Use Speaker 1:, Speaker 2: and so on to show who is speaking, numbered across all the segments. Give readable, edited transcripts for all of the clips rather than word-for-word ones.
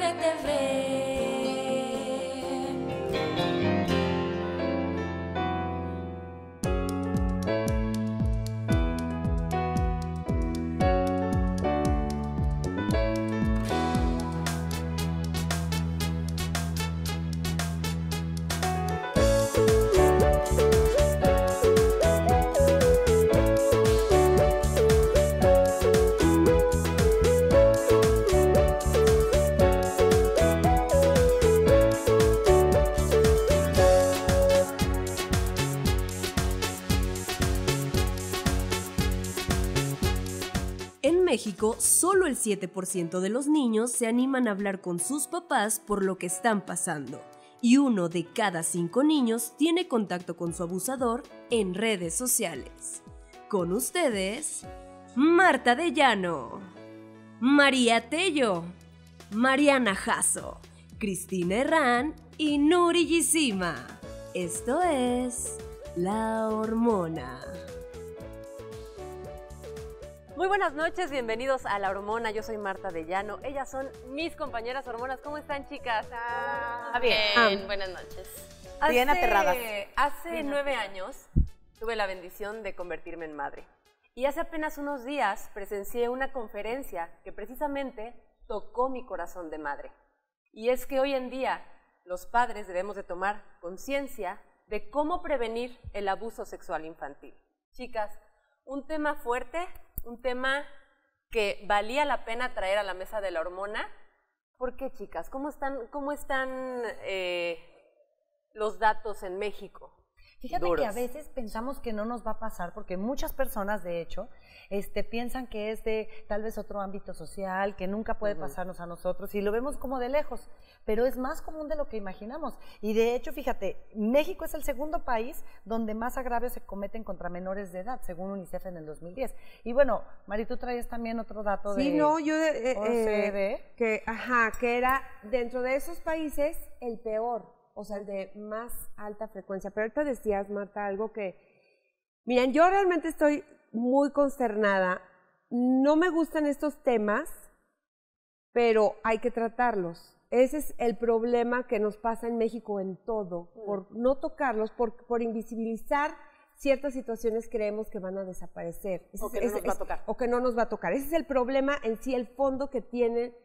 Speaker 1: RTV.
Speaker 2: En México, solo el 7% de los niños se animan a hablar con sus papás por lo que están pasando, y 1 de cada 5 niños tiene contacto con su abusador en redes sociales. Con ustedes, Marta de Llano, María Tello, Mariana Jasso, Cristina Herrán y Nuri Gisima. Esto es La Hormona.
Speaker 3: Muy buenas noches, bienvenidos a La Hormona. Yo soy Marta de Llano. Ellas son mis compañeras hormonas. ¿Cómo están, chicas?
Speaker 4: Bien, buenas noches.
Speaker 3: Bien
Speaker 4: aterradas.
Speaker 3: Hace 9 años tuve la bendición de convertirme en madre. Y hace apenas unos días presencié una conferencia que precisamente tocó mi corazón de madre. Y es que hoy en día los padres debemos de tomar conciencia de cómo prevenir el abuso sexual infantil. Chicas, un tema fuerte, un tema que valía la pena traer a la mesa de La Hormona. ¿Por qué, chicas? ¿Cómo están los datos en México?
Speaker 5: Fíjate
Speaker 3: Duros.
Speaker 5: que a veces pensamos que no nos va a pasar porque muchas personas, de hecho, piensan que es de tal vez otro ámbito social, que nunca puede pasarnos a nosotros y lo vemos como de lejos, pero es más común de lo que imaginamos. Y de hecho, fíjate, México es el segundo país donde más agravios se cometen contra menores de edad, según UNICEF en el 2010. Y bueno, Mari, tú traías también otro dato de...
Speaker 6: Sí, no, yo
Speaker 5: OCDE.
Speaker 6: que era dentro de esos países el peor. O sea, el de más alta frecuencia. Pero ahorita decías, Marta, algo que... Miren, yo realmente estoy muy consternada. No me gustan estos temas, pero hay que tratarlos. Ese es el problema que nos pasa en México en todo. Por no tocarlos, por invisibilizar ciertas situaciones creemos que van a desaparecer.
Speaker 3: O que no nos va a tocar.
Speaker 6: O que no nos va a tocar. Ese es el problema en sí, el fondo que tienen...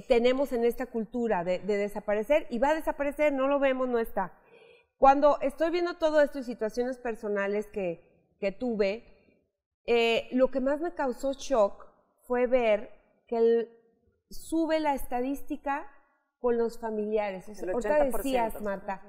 Speaker 6: tenemos en esta cultura de desaparecer, y va a desaparecer, no lo vemos, no está. Cuando estoy viendo todo esto y situaciones personales que tuve, lo que más me causó shock fue ver que sube la estadística con los familiares. O sea, ahorita decías, Marta,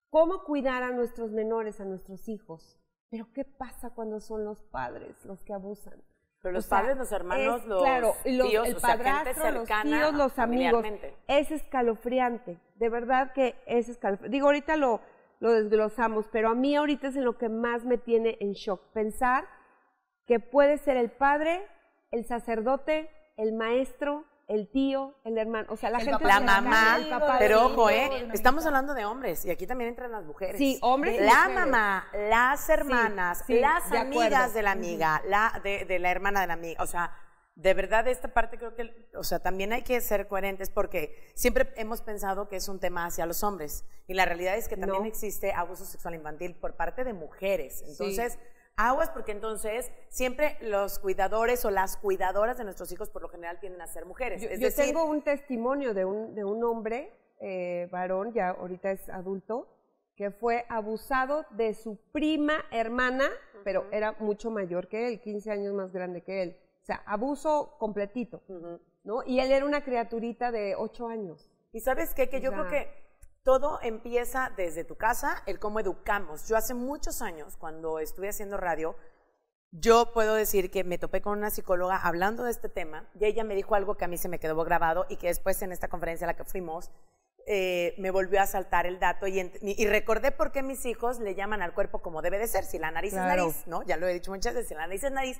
Speaker 6: ¿cómo cuidar a nuestros menores, a nuestros hijos? Pero ¿qué pasa cuando son los padres los que abusan?
Speaker 3: Pero los padres, los hermanos, los tíos,
Speaker 6: el
Speaker 3: o sea, gente
Speaker 6: padrastro, los
Speaker 3: cercana
Speaker 6: tíos, los amigos,
Speaker 3: familiarmente.
Speaker 6: es escalofriante, de verdad que es escalofriante. Digo, ahorita lo desglosamos, pero a mí ahorita es en lo que más me tiene en shock, pensar que puede ser el padre, el sacerdote, el maestro, el tío, el hermano, o sea, la gente...
Speaker 4: La mamá,
Speaker 6: el papá,
Speaker 4: pero
Speaker 6: el
Speaker 4: ojo,
Speaker 6: hijo,
Speaker 4: estamos hablando de hombres y aquí también entran las mujeres.
Speaker 6: Sí, hombres y
Speaker 4: la
Speaker 6: mujeres.
Speaker 4: mamá, las hermanas,
Speaker 6: sí,
Speaker 4: las
Speaker 6: de
Speaker 4: amigas
Speaker 6: acuerdo.
Speaker 4: de la amiga, de la hermana de la amiga, o sea, de verdad esta parte creo que, o sea, también hay que ser coherentes porque siempre hemos pensado que es un tema hacia los hombres y la realidad es que también existe abuso sexual infantil por parte de mujeres, entonces... Aguas, porque entonces siempre los cuidadores o las cuidadoras de nuestros hijos por lo general tienden a ser mujeres.
Speaker 6: Yo tengo un testimonio de un hombre, varón, ya ahorita es adulto, que fue abusado de su prima hermana, pero era mucho mayor que él, 15 años más grande que él. O sea, abuso completito, ¿no? Y él era una criaturita de 8 años.
Speaker 4: ¿Y sabes qué? Que yo creo que todo empieza desde tu casa, el cómo educamos. Yo hace muchos años, cuando estuve haciendo radio, yo puedo decir que me topé con una psicóloga hablando de este tema y ella me dijo algo que a mí se me quedó grabado y que después en esta conferencia a la que fuimos me volvió a saltar el dato y recordé por qué mis hijos le llaman al cuerpo como debe de ser. Si la nariz es nariz, ¿no? Ya lo he dicho muchas veces, si la nariz es nariz,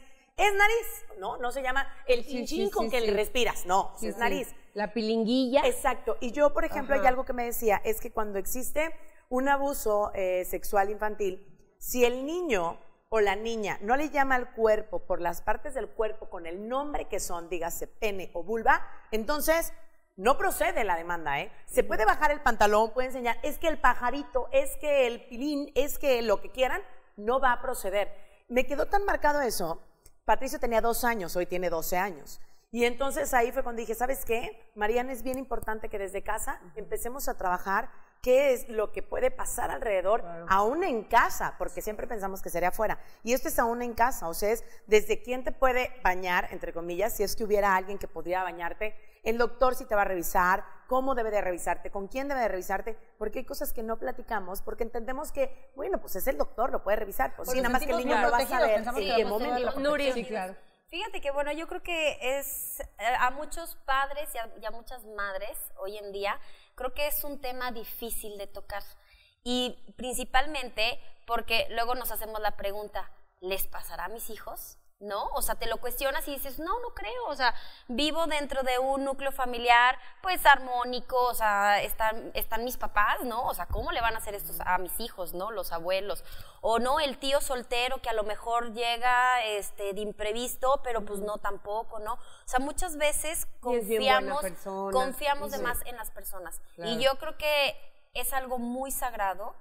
Speaker 4: ¿no? No se llama el chinchín con que le respiras, no, es nariz.
Speaker 6: La pilinguilla.
Speaker 4: Exacto. Y yo, por ejemplo, hay algo que me decía, es que cuando existe un abuso sexual infantil, si el niño o la niña no le llama al cuerpo por las partes del cuerpo con el nombre que son, dígase pene o vulva, entonces no procede la demanda, ¿eh? Se puede bajar el pantalón, puede enseñar, es que el pajarito, es que el pilín, es que lo que quieran, no va a proceder. Me quedó tan marcado eso. Patricio tenía 2 años, hoy tiene 12 años. Y entonces ahí fue cuando dije, ¿sabes qué? Mariana, es bien importante que desde casa empecemos a trabajar qué es lo que puede pasar alrededor, aún en casa, porque siempre pensamos que sería afuera. Y esto es aún en casa, o sea, es desde quién te puede bañar, entre comillas, si es que hubiera alguien que podría bañarte, el doctor si te va a revisar, cómo debe de revisarte, con quién debe de revisarte, porque hay cosas que no platicamos, porque entendemos que, bueno, pues es el doctor, lo puede revisar, pues sí, nada más que el niño no va a saber en qué momento.
Speaker 3: Nuri,
Speaker 6: Sí, claro.
Speaker 1: Fíjate que, bueno, yo creo que es a muchos padres y a muchas madres hoy en día, creo que es un tema difícil de tocar. Y principalmente porque luego nos hacemos la pregunta, ¿les pasará a mis hijos? ¿No? O sea, te lo cuestionas y dices, no, no creo. O sea, vivo dentro de un núcleo familiar, pues, armónico, o sea, están mis papás, ¿no? O sea, ¿cómo le van a hacer esto a mis hijos, ¿no? Los abuelos. O no, el tío soltero que a lo mejor llega de imprevisto, pero pues no tampoco, ¿no? O sea, muchas veces confiamos de más en las personas. Claro. Y yo creo que es algo muy sagrado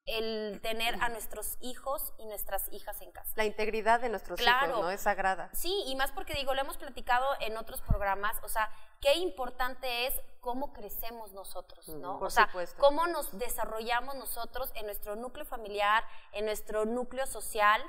Speaker 1: el tener a nuestros hijos y nuestras hijas en casa.
Speaker 3: La integridad de nuestros hijos, ¿no? Es sagrada.
Speaker 1: Sí, y más porque digo, lo hemos platicado en otros programas, o sea, qué importante es cómo crecemos nosotros, ¿no?
Speaker 3: Por
Speaker 1: o sea,
Speaker 3: supuesto.
Speaker 1: cómo nos desarrollamos nosotros en nuestro núcleo familiar, en nuestro núcleo social,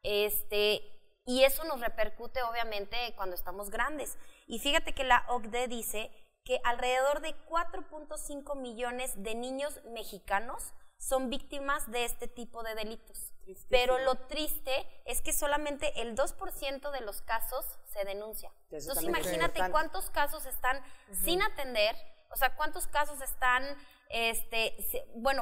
Speaker 1: y eso nos repercute obviamente cuando estamos grandes. Y fíjate que la OCDE dice que alrededor de 4.5 millones de niños mexicanos son víctimas de este tipo de delitos. Tristísimo. Pero lo triste es que solamente el 2% de los casos se denuncia. Entonces imagínate cuántos casos están sin atender, o sea, cuántos casos están,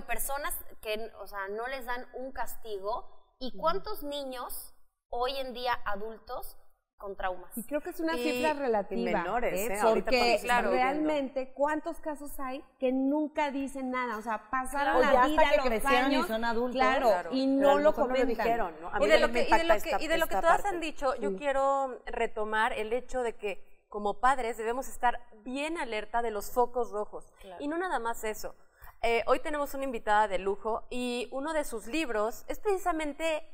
Speaker 1: personas que, o sea, no les dan un castigo, y cuántos niños hoy en día adultos con traumas.
Speaker 6: Y creo que es una cifra relativa.
Speaker 4: Y menores,
Speaker 6: porque realmente, ¿cuántos casos hay que nunca dicen nada? O sea, pasaron la vida,
Speaker 5: que
Speaker 6: los
Speaker 5: crecieron
Speaker 6: años,
Speaker 5: y son adultos.
Speaker 6: Claro, y no lo comentan.
Speaker 4: Dijeron, ¿no?
Speaker 3: Y de lo que todas han dicho, yo quiero retomar el hecho de que como padres debemos estar bien alerta de los focos rojos. Claro. Y no nada más eso. Hoy tenemos una invitada de lujo y uno de sus libros es precisamente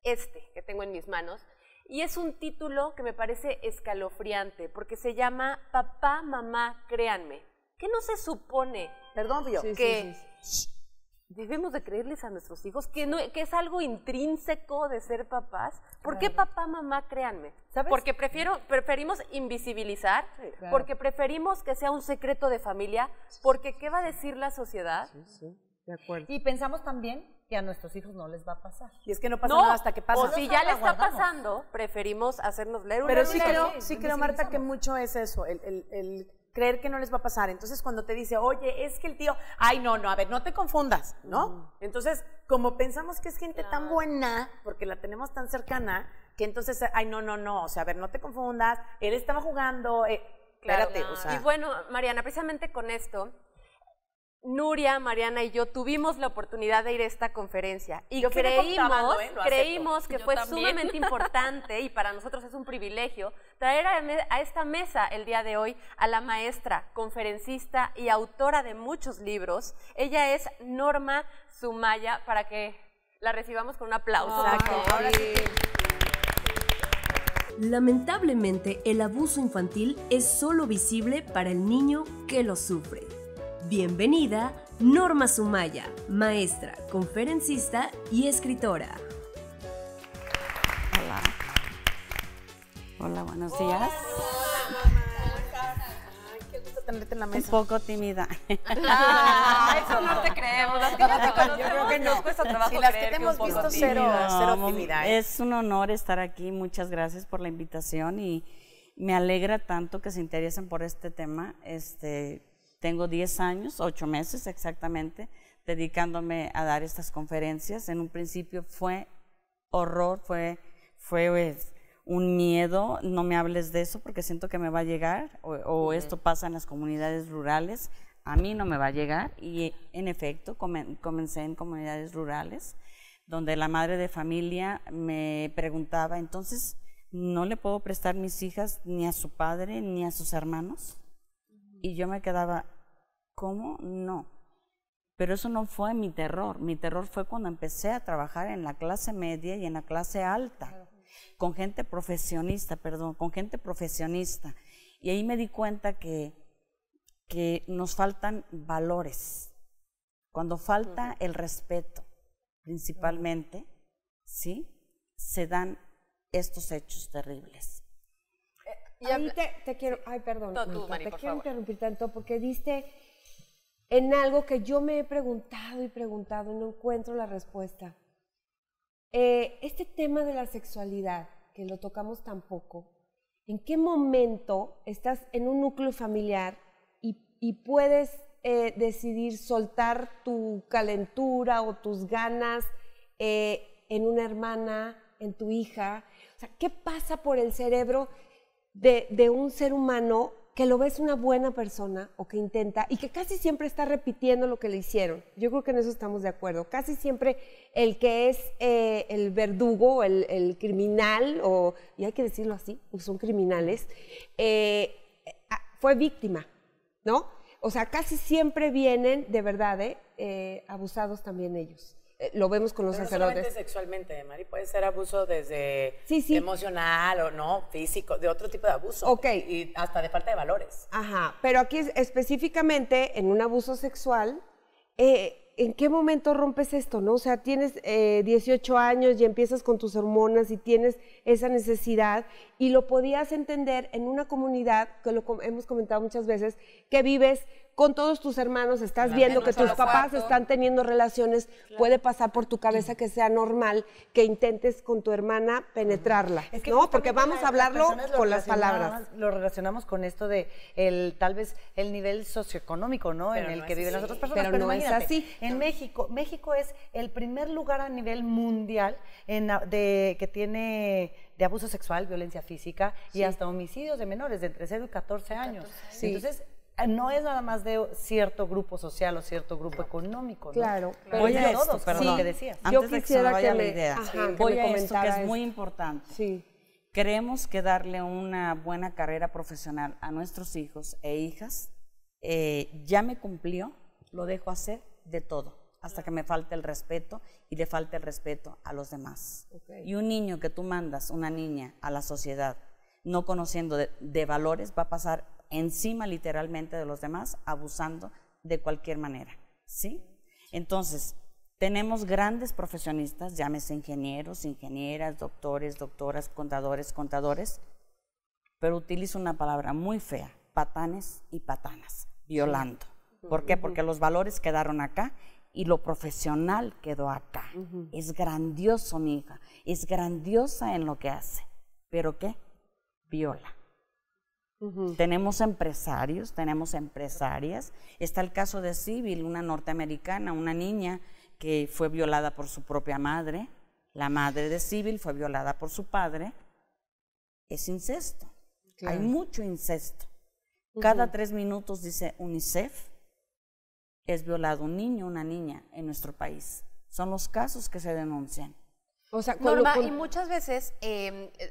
Speaker 3: que tengo en mis manos. Y es un título que me parece escalofriante, porque se llama Papá, Mamá, Créanme. ¿Qué no se supone?
Speaker 4: Perdón, Pío.
Speaker 3: Que debemos de creerles a nuestros hijos, que es algo intrínseco de ser papás. ¿Por qué papá, mamá, créanme? ¿Sabes? Porque preferimos invisibilizar, porque preferimos que sea un secreto de familia, porque ¿qué va a decir la sociedad?
Speaker 6: Sí, de acuerdo.
Speaker 5: Y pensamos también que a nuestros hijos no les va a pasar.
Speaker 4: Y es que no pasa nada hasta que pasa.
Speaker 3: O si ya le está pasando, preferimos hacernos leer un
Speaker 4: Pero
Speaker 3: libro.
Speaker 4: sí creo, Marta, que mucho es eso, el creer que no les va a pasar. Entonces, cuando te dice, oye, es que el tío, ay, no, a ver, no te confundas, ¿no? Entonces, como pensamos que es gente tan buena, porque la tenemos tan cercana, que entonces, ay, no, o sea, a ver, no te confundas, él estaba jugando, espérate, o sea.
Speaker 3: Y bueno, Mariana, precisamente con esto, Nuria, Mariana y yo tuvimos la oportunidad de ir a esta conferencia y creímos que fue sumamente importante, y para nosotros es un privilegio traer a esta mesa el día de hoy a la maestra, conferencista y autora de muchos libros. Ella es Norma Sumaya, para que la recibamos con un aplauso.
Speaker 2: Lamentablemente, el abuso infantil es solo visible para el niño que lo sufre. Bienvenida, Norma Sumaya, maestra, conferencista y escritora.
Speaker 7: Hola, buenos días.
Speaker 4: Qué gusto tenerte en la mesa.
Speaker 7: Un poco tímida.
Speaker 3: Eso no te creemos. Las que ya te conocemos, yo creo que nos cuesta trabajo
Speaker 4: y las
Speaker 3: creer
Speaker 4: que te hemos visto cero tímida.
Speaker 7: Es un honor estar aquí. Muchas gracias por la invitación y me alegra tanto que se interesen por este tema. Tengo 10 años, 8 meses exactamente, dedicándome a dar estas conferencias. En un principio fue horror, fue un miedo, no me hables de eso porque siento que me va a llegar, o esto pasa en las comunidades rurales, a mí no me va a llegar. Y en efecto, comencé en comunidades rurales, donde la madre de familia me preguntaba, entonces, ¿no le puedo prestar mis hijas ni a su padre ni a sus hermanos? Y yo me quedaba, ¿cómo? No. Pero eso no fue mi terror. Mi terror fue cuando empecé a trabajar en la clase media y en la clase alta, con gente profesionista, Y ahí me di cuenta que nos faltan valores. Cuando falta el respeto, principalmente, ¿sí? Se dan estos hechos terribles.
Speaker 6: Ahí te quiero, ay, perdón,
Speaker 3: No, tú,
Speaker 6: Marta,
Speaker 3: Mari,
Speaker 6: te
Speaker 3: por
Speaker 6: quiero
Speaker 3: favor.
Speaker 6: interrumpir tanto porque diste en algo que yo me he preguntado y no encuentro la respuesta. Este tema de la sexualidad, que lo tocamos tan poco, ¿en qué momento estás en un núcleo familiar y puedes decidir soltar tu calentura o tus ganas en una hermana, en tu hija? O sea, ¿qué pasa por el cerebro de un ser humano que lo ves una buena persona o que intenta y que casi siempre está repitiendo lo que le hicieron? Yo creo que en eso estamos de acuerdo. Casi siempre el que es el verdugo, el criminal, y hay que decirlo así, porque son criminales, fue víctima, ¿no? O sea, casi siempre vienen, de verdad, abusados también ellos. Lo vemos con los
Speaker 4: Pero no
Speaker 6: sacerdotes.
Speaker 4: solamente sexualmente, Mari, puede ser abuso desde
Speaker 6: Sí, sí.
Speaker 4: emocional o no, físico, de otro tipo de abuso.
Speaker 6: Ok.
Speaker 4: Y hasta de falta de valores.
Speaker 6: Ajá, pero aquí específicamente en un abuso sexual, ¿en qué momento rompes esto, no? O sea, tienes 18 años y empiezas con tus hormonas y tienes esa necesidad y lo podías entender en una comunidad, que hemos comentado muchas veces, que vives con todos tus hermanos, estás viendo que tus papás están teniendo relaciones, puede pasar por tu cabeza que sea normal que intentes con tu hermana penetrarla,
Speaker 5: Es que
Speaker 6: ¿no? Porque vamos a hablarlo
Speaker 5: personas lo
Speaker 6: con las palabras.
Speaker 5: Lo relacionamos con esto de tal vez el nivel socioeconómico, ¿no?
Speaker 4: Pero
Speaker 5: en el
Speaker 4: no
Speaker 5: que
Speaker 4: es
Speaker 5: viven las
Speaker 4: así.
Speaker 5: otras personas.
Speaker 6: Pero no es
Speaker 5: imagínate,
Speaker 6: así.
Speaker 5: En México es el primer lugar a nivel mundial que tiene de abuso sexual, violencia física y hasta homicidios de menores de entre 0 y 14 años.
Speaker 6: Sí.
Speaker 5: Entonces, no es nada más de cierto grupo social o cierto grupo económico, ¿no?
Speaker 6: Claro.
Speaker 5: Pero
Speaker 7: Voy
Speaker 5: es
Speaker 7: a
Speaker 5: de
Speaker 7: esto,
Speaker 5: todos, como
Speaker 7: perdón.
Speaker 5: lo que decías.
Speaker 6: Yo
Speaker 7: Antes de que se me
Speaker 6: quisiera
Speaker 7: vaya
Speaker 6: que
Speaker 7: la
Speaker 6: me-
Speaker 7: idea,
Speaker 6: ajá, que
Speaker 7: voy
Speaker 6: me
Speaker 7: a esto que
Speaker 6: comentara
Speaker 7: es muy
Speaker 6: esto.
Speaker 7: importante.
Speaker 6: Sí.
Speaker 7: Creemos que darle una buena carrera profesional a nuestros hijos e hijas ya me cumplió, lo dejo hacer de todo, hasta que me falte el respeto y le falte el respeto a los demás. Y un niño que tú mandas, una niña, a la sociedad, no conociendo de valores, va a pasar encima literalmente de los demás, abusando de cualquier manera, ¿sí? Entonces, tenemos grandes profesionistas, llámese ingenieros, ingenieras, doctores, doctoras, contadores, pero utilizo una palabra muy fea, patanes y patanas, violando. ¿Por qué? Porque los valores quedaron acá y lo profesional quedó acá. Es grandioso, mi hija, es grandiosa en lo que hace, pero ¿qué? Viola. Tenemos empresarios, tenemos empresarias. Está el caso de Civil, una norteamericana, una niña que fue violada por su propia madre. La madre de Civil fue violada por su padre. Es incesto. Hay mucho incesto. Cada 3 minutos, dice UNICEF, es violado un niño o una niña en nuestro país. Son los casos que se denuncian.
Speaker 6: O sea,
Speaker 3: Norma, y muchas veces,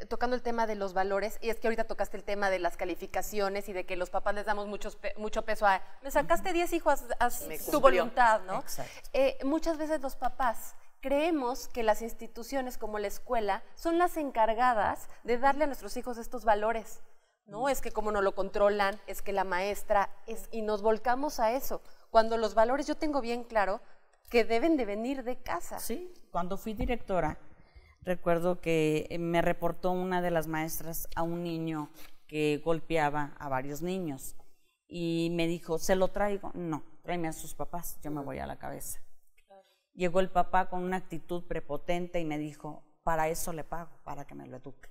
Speaker 3: tocando el tema de los valores, y es que ahorita tocaste el tema de las calificaciones y de que los papás les damos mucho peso a, me sacaste 10 hijos, haz
Speaker 4: Me
Speaker 3: tu
Speaker 4: cumplió.
Speaker 3: voluntad, ¿no?
Speaker 7: Exacto.
Speaker 3: Muchas veces los papás creemos que las instituciones como la escuela son las encargadas de darle a nuestros hijos estos valores, ¿no? Es que como no lo controlan, es que la maestra es, y nos volcamos a eso, cuando los valores yo tengo bien claro que deben de venir de casa.
Speaker 7: Sí, cuando fui directora, recuerdo que me reportó una de las maestras a un niño que golpeaba a varios niños y me dijo, ¿se lo traigo? No, tráeme a sus papás, yo me voy a la cabeza. Llegó el papá con una actitud prepotente y me dijo, para eso le pago, para que me lo eduque.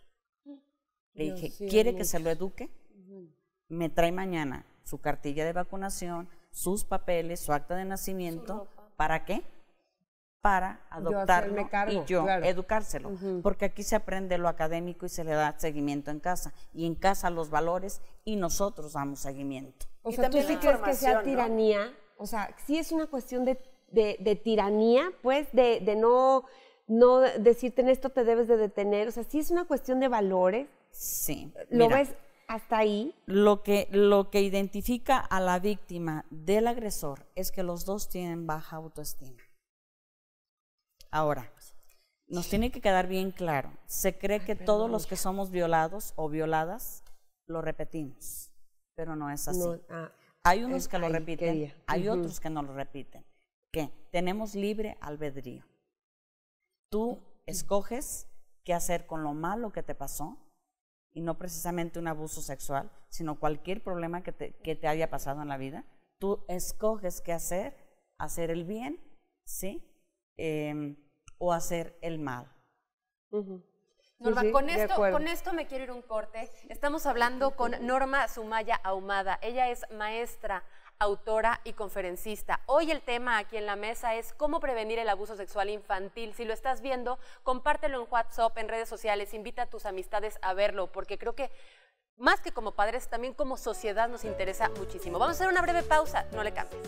Speaker 7: Le dije, ¿quiere que se lo eduque? Me trae mañana su cartilla de vacunación, sus papeles, su acta de nacimiento. ¿Para qué? Para adoptarlo
Speaker 6: hacerme cargo,
Speaker 7: y yo
Speaker 6: claro.
Speaker 7: educárselo. Porque aquí se aprende lo académico y se le da seguimiento en casa. Y en casa los valores y nosotros damos seguimiento.
Speaker 6: O
Speaker 4: Y
Speaker 6: sea, ¿tú
Speaker 4: también
Speaker 6: sí
Speaker 4: la
Speaker 6: crees que sea
Speaker 4: información, ¿no?
Speaker 6: tiranía? O sea, sí es una cuestión de tiranía, pues, de no decirte en esto te debes de detener. O sea, sí es una cuestión de valores.
Speaker 7: Sí.
Speaker 6: ¿Lo
Speaker 7: mira,
Speaker 6: ves? hasta ahí.
Speaker 7: Lo que identifica a la víctima del agresor es que los dos tienen baja autoestima. Ahora, nos tiene que quedar bien claro, se cree que todos los que somos violados o violadas lo repetimos, pero no es así.
Speaker 6: No,
Speaker 7: hay unos que lo
Speaker 6: ahí
Speaker 7: repiten,
Speaker 6: quería.
Speaker 7: hay otros que no lo repiten. ¿Qué? Tenemos libre albedrío. Tú escoges qué hacer con lo malo que te pasó, y no precisamente un abuso sexual, sino cualquier problema que te haya pasado en la vida. Tú escoges qué hacer el bien, ¿sí? O hacer el mal.
Speaker 3: Norma,
Speaker 6: Sí, sí,
Speaker 3: con
Speaker 6: de acuerdo.
Speaker 3: esto me quiero ir a un corte. Estamos hablando con Norma Sumaya Ahumada. Ella es maestra, autora y conferencista. Hoy el tema aquí en la mesa es cómo prevenir el abuso sexual infantil. Si lo estás viendo, compártelo en WhatsApp, en redes sociales, invita a tus amistades a verlo, porque creo que más que como padres, también como sociedad nos interesa muchísimo. Vamos a hacer una breve pausa, no le cambies.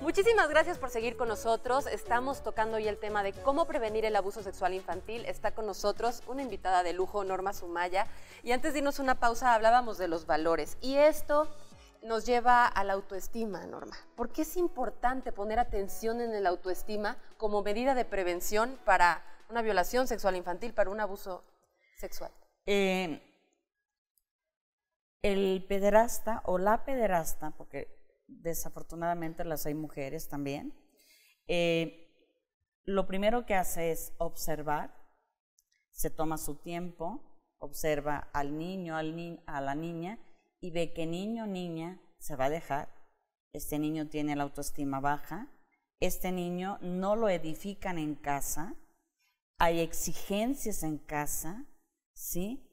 Speaker 3: Muchísimas gracias por seguir con nosotros. Estamos tocando hoy el tema de cómo prevenir el abuso sexual infantil. Está con nosotros una invitada de lujo, Norma Sumaya. Y antes de irnos a una pausa hablábamos de los valores. Y esto nos lleva a la autoestima, Norma. ¿Por qué es importante poner atención en el autoestima como medida de prevención para una violación sexual infantil, para un abuso sexual?
Speaker 7: El pederasta o la pederasta, porque desafortunadamente las hay mujeres también, lo primero que hace es observar, se toma su tiempo, observa al niño, a la niña, y ve que niño o niña se va a dejar, este niño tiene la autoestima baja, este niño no lo edifican en casa, hay exigencias en casa, ¿sí?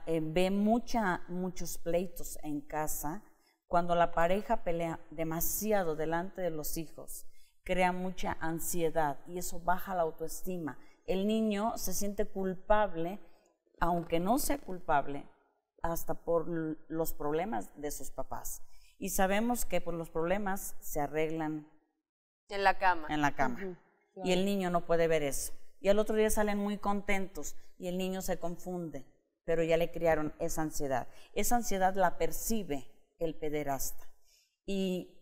Speaker 7: Ve muchos pleitos en casa. Cuando la pareja pelea demasiado delante de los hijos, crea mucha ansiedad y eso baja la autoestima. El niño se siente culpable, aunque no sea culpable, hasta por los problemas de sus papás. Y sabemos que pues, los problemas se arreglan
Speaker 3: en la cama.
Speaker 7: Claro. Y el niño no puede ver eso. Y al otro día salen muy contentos y el niño se confunde, pero ya le criaron esa ansiedad. Esa ansiedad la percibe el pederasta. ¿Y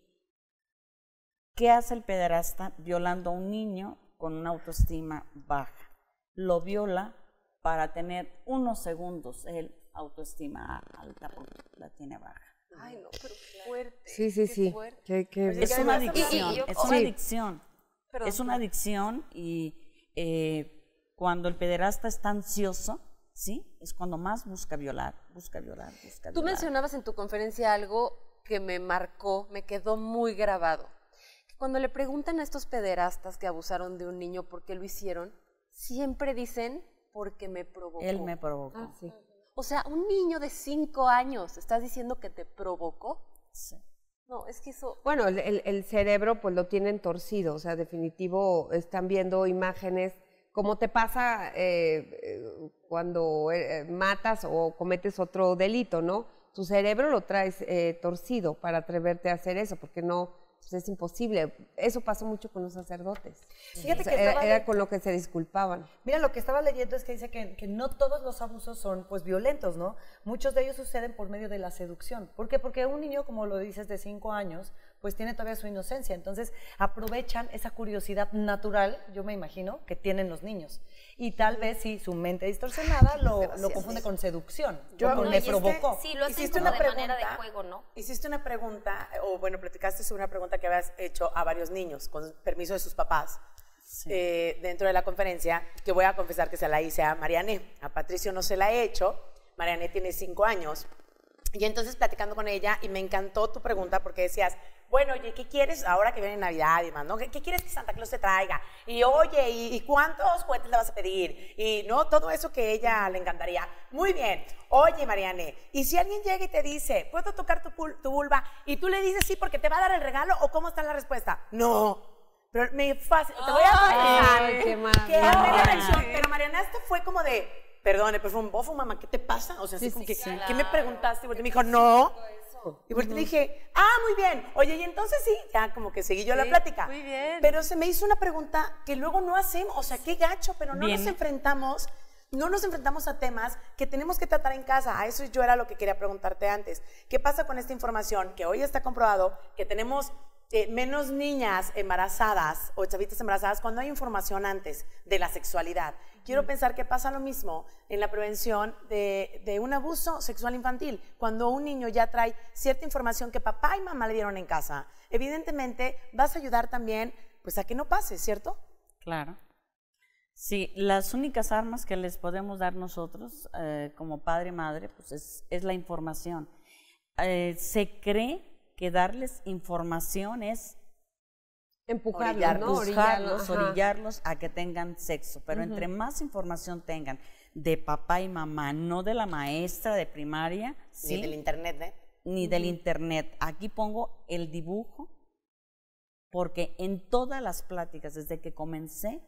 Speaker 7: qué hace el pederasta violando a un niño con una autoestima baja? Lo viola para tener unos segundos el autoestima alta porque la tiene baja.
Speaker 3: Ay, no, pero qué fuerte.
Speaker 6: Sí, sí, sí.
Speaker 3: Fuerte.
Speaker 7: Es una adicción, es una adicción.
Speaker 3: Perdón.
Speaker 7: Es una adicción y cuando el pederasta está ansioso, ¿sí? Es cuando más busca violar.
Speaker 3: Tú mencionabas en tu conferencia algo que me marcó, me quedó muy grabado. Que cuando le preguntan a estos pederastas que abusaron de un niño por qué lo hicieron, siempre dicen porque me provocó.
Speaker 7: Él me provocó.
Speaker 6: Sí.
Speaker 3: O sea, un niño de 5 años, ¿estás diciendo que te provocó?
Speaker 7: Sí.
Speaker 3: No, es que eso...
Speaker 6: Bueno, el cerebro pues lo tienen torcido, o sea, definitivo están viendo imágenes, como te pasa cuando matas o cometes otro delito, ¿no? Tu cerebro lo traes torcido para atreverte a hacer eso, porque no, pues es imposible. Eso pasó mucho con los sacerdotes.
Speaker 5: Fíjate
Speaker 6: O sea,
Speaker 5: que estaba
Speaker 6: era con lo que se disculpaban.
Speaker 5: Mira, lo que estaba leyendo es que dice que no todos los abusos son pues violentos, ¿no? Muchos de ellos suceden por medio de la seducción. ¿Por qué? Porque un niño, como lo dices, de 5 años, pues tiene todavía su inocencia. Entonces aprovechan esa curiosidad natural, yo me imagino, que tienen los niños. Y tal vez si su mente distorsionada lo confunde con seducción.
Speaker 4: Yo-
Speaker 5: Me
Speaker 4: no,
Speaker 5: provocó.
Speaker 1: Sí, lo hacen
Speaker 4: Hiciste
Speaker 1: como
Speaker 4: una
Speaker 1: de manera de
Speaker 4: pregunta.
Speaker 1: juego, ¿no?
Speaker 4: Hiciste una pregunta, o bueno, platicaste sobre una pregunta que habías hecho a varios niños, con permiso de sus papás, dentro de la conferencia, que voy a confesar que se la hice a Mariané. A Patricio no se la he hecho, Mariané tiene 5 años. Y entonces platicando con ella, y me encantó tu pregunta porque decías, bueno, oye, ¿qué quieres ahora que viene Navidad y demás, ¿no? ¿Qué quieres que Santa Claus te traiga? Y oye, ¿y cuántos juguetes le vas a pedir? Y no, todo eso que a ella le encantaría. Muy bien. Oye, Mariane, ¿y si alguien llega y te dice, ¿puedo tocar tu vulva? Y tú le dices sí porque te va a dar el regalo, ¿o cómo está la respuesta? No. Pero me fácil, te voy a
Speaker 6: Ay, qué
Speaker 4: que amé la reacción. Pero Mariana, esto fue como de, perdone, pero fue un bofo, mamá, ¿qué te pasa? O sea, así como que, ¿qué me preguntaste? Y volteé, me dijo, no. Y volteé, le dije, muy bien. Oye, y entonces sí, ya como que seguí yo la plática.
Speaker 3: Muy bien.
Speaker 4: Pero se me hizo una pregunta que luego no hacemos, o sea, qué gacho, pero no nos enfrentamos a temas que tenemos que tratar en casa. A eso yo era lo que quería preguntarte antes. ¿Qué pasa con esta información? Que hoy está comprobado que tenemos menos niñas embarazadas o chavitas embarazadas cuando hay información antes de la sexualidad. Quiero pensar que pasa lo mismo en la prevención de un abuso sexual infantil. Cuando un niño ya trae cierta información que papá y mamá le dieron en casa, evidentemente vas a ayudar también pues, a que no pase, ¿cierto?
Speaker 7: Claro. Sí, las únicas armas que les podemos dar nosotros como padre y madre pues es la información. Se cree que darles información es orillarlos a que tengan sexo, pero entre más información tengan de papá y mamá, no de la maestra de primaria, ¿sí?
Speaker 4: Ni del internet,
Speaker 7: Ni del internet. Aquí pongo el dibujo, porque en todas las pláticas, desde que comencé,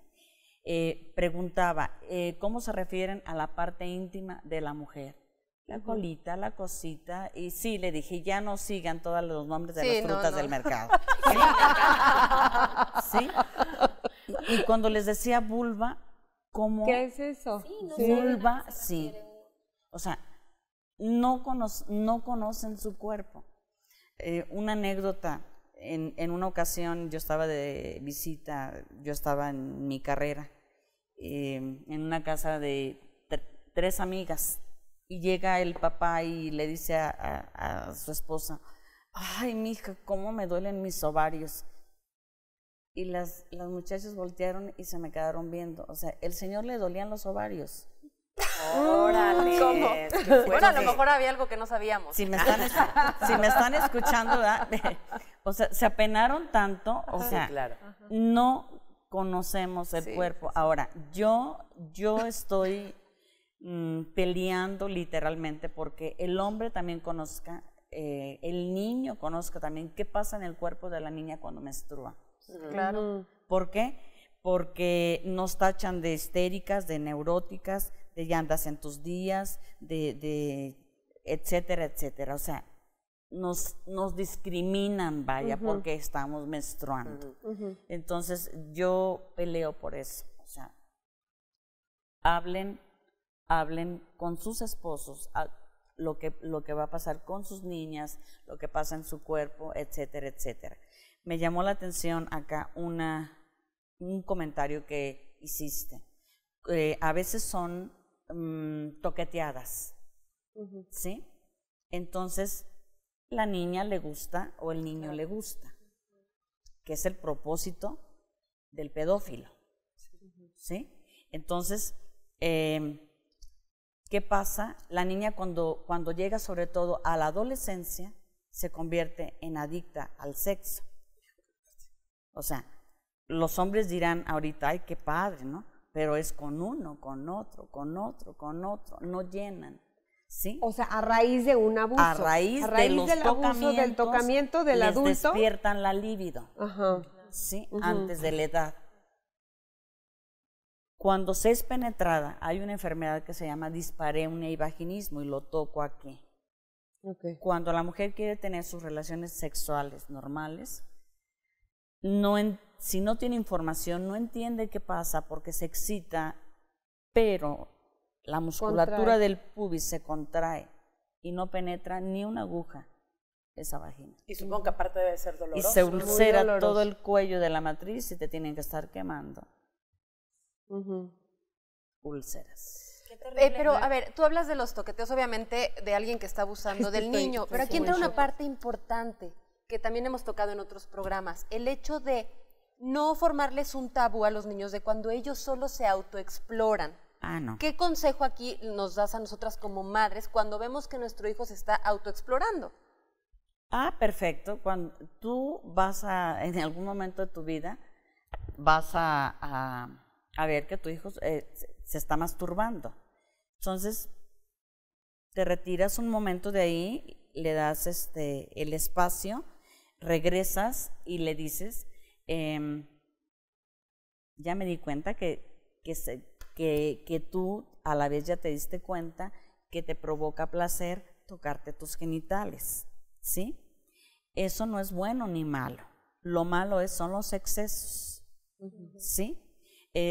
Speaker 7: preguntaba cómo se refieren a la parte íntima de la mujer. La colita, la cosita, y sí, le dije, ya no sigan todos los nombres de las frutas del mercado. ¿Sí? Y cuando les decía vulva, ¿cómo?
Speaker 6: ¿Qué es eso?
Speaker 7: Vulva, sí. O sea, no conocen su cuerpo. Una anécdota, en una ocasión yo estaba de visita, yo estaba en mi carrera, en una casa de 3 amigas. Y llega el papá y le dice a su esposa, ay, mija, cómo me duelen mis ovarios. Y las muchachas voltearon y se me quedaron viendo. O sea, el señor le dolían los ovarios.
Speaker 4: ¡Órale!
Speaker 3: ¿Cómo? Bueno, a lo mejor había algo que no sabíamos.
Speaker 7: Si me están escuchando, ¿verdad? O sea, se apenaron tanto, o sea,
Speaker 4: claro.
Speaker 7: No conocemos el cuerpo. Ahora, yo estoy peleando literalmente porque el hombre también conozca, el niño conozca también qué pasa en el cuerpo de la niña cuando menstrua.
Speaker 3: Claro.
Speaker 7: ¿Por qué? Porque nos tachan de histéricas, de neuróticas, de ya andas en tus días, de etcétera, etcétera. O sea, nos discriminan, vaya, porque estamos menstruando. Entonces, yo peleo por eso. O sea, hablen con sus esposos lo que va a pasar con sus niñas, lo que pasa en su cuerpo, etcétera, etcétera. Me llamó la atención acá un comentario que hiciste. A veces son toqueteadas, ¿sí? Entonces, la niña le gusta o el niño le gusta, que es el propósito del pedófilo, ¿sí? Entonces, ¿qué pasa? La niña cuando llega sobre todo a la adolescencia se convierte en adicta al sexo. O sea, los hombres dirán ahorita, ay, qué padre, ¿no? Pero es con uno, con otro, no llenan, ¿sí?
Speaker 6: O sea, a raíz de un abuso.
Speaker 7: A raíz del abuso, del tocamiento del adulto. Les despiertan la libido, ¿sí? Antes de la edad. Cuando se es penetrada, hay una enfermedad que se llama dispareunia y vaginismo, y lo toco aquí. Cuando la mujer quiere tener sus relaciones sexuales normales, si no tiene información, no entiende qué pasa porque se excita, pero la musculatura del pubis se contrae y no penetra ni una aguja esa vagina.
Speaker 4: Y supongo que aparte debe ser doloroso.
Speaker 7: Y se ulcera todo el cuello de la matriz y te tienen que estar quemando. Úlceras.
Speaker 3: Pero, a ver, tú hablas de los toqueteos, obviamente, de alguien que está abusando del niño, pero aquí entra una parte importante que también hemos tocado en otros programas, el hecho de no formarles un tabú a los niños de cuando ellos solo se autoexploran.
Speaker 7: No.
Speaker 3: ¿Qué consejo aquí nos das a nosotras como madres cuando vemos que nuestro hijo se está autoexplorando?
Speaker 7: Perfecto. Cuando tú en algún momento de tu vida, vas a ver que tu hijo se está masturbando. Entonces, te retiras un momento de ahí, le das el espacio, regresas y le dices, Ya me di cuenta que tú a la vez ya te diste cuenta que te provoca placer tocarte tus genitales, ¿sí? Eso no es bueno ni malo. Lo malo son los excesos, ¿sí?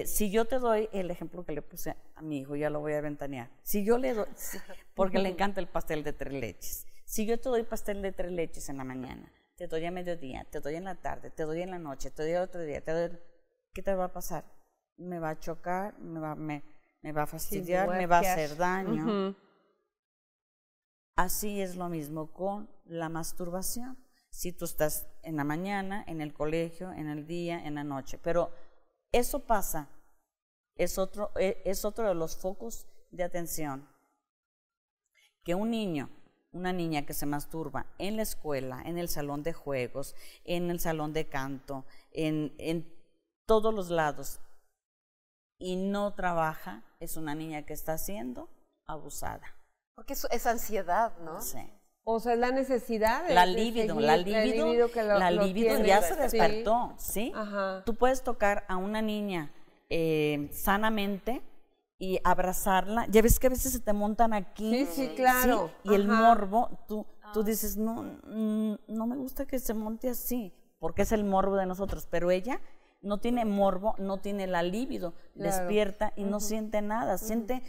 Speaker 7: Si yo te doy el ejemplo que le puse a mi hijo, ya lo voy a ventanear. Si yo le doy, porque le encanta el pastel de 3 leches. Si yo te doy pastel de 3 leches en la mañana, te doy a mediodía, te doy en la tarde, te doy en la noche, te doy otro día, ¿qué te va a pasar? Me va a chocar, me va a fastidiar, me va a hacer daño. Así es lo mismo con la masturbación. Si tú estás en la mañana, en el colegio, en el día, en la noche, pero eso pasa, es otro de los focos de atención. Que un niño, una niña que se masturba en la escuela, en el salón de juegos, en el salón de canto, en todos los lados, y no trabaja, es una niña que está siendo abusada.
Speaker 3: Porque es ansiedad, ¿no?
Speaker 7: Sí.
Speaker 6: O sea, es la necesidad de
Speaker 7: la libido ya se despertó, ¿sí?
Speaker 6: Ajá.
Speaker 7: Tú puedes tocar a una niña sanamente y abrazarla. Ya ves que a veces se te montan aquí.
Speaker 6: Sí, claro.
Speaker 7: ¿sí? Y el morbo, tú dices, no me gusta que se monte así, porque es el morbo de nosotros, pero ella no tiene morbo, no tiene la libido, despierta y no siente nada, siente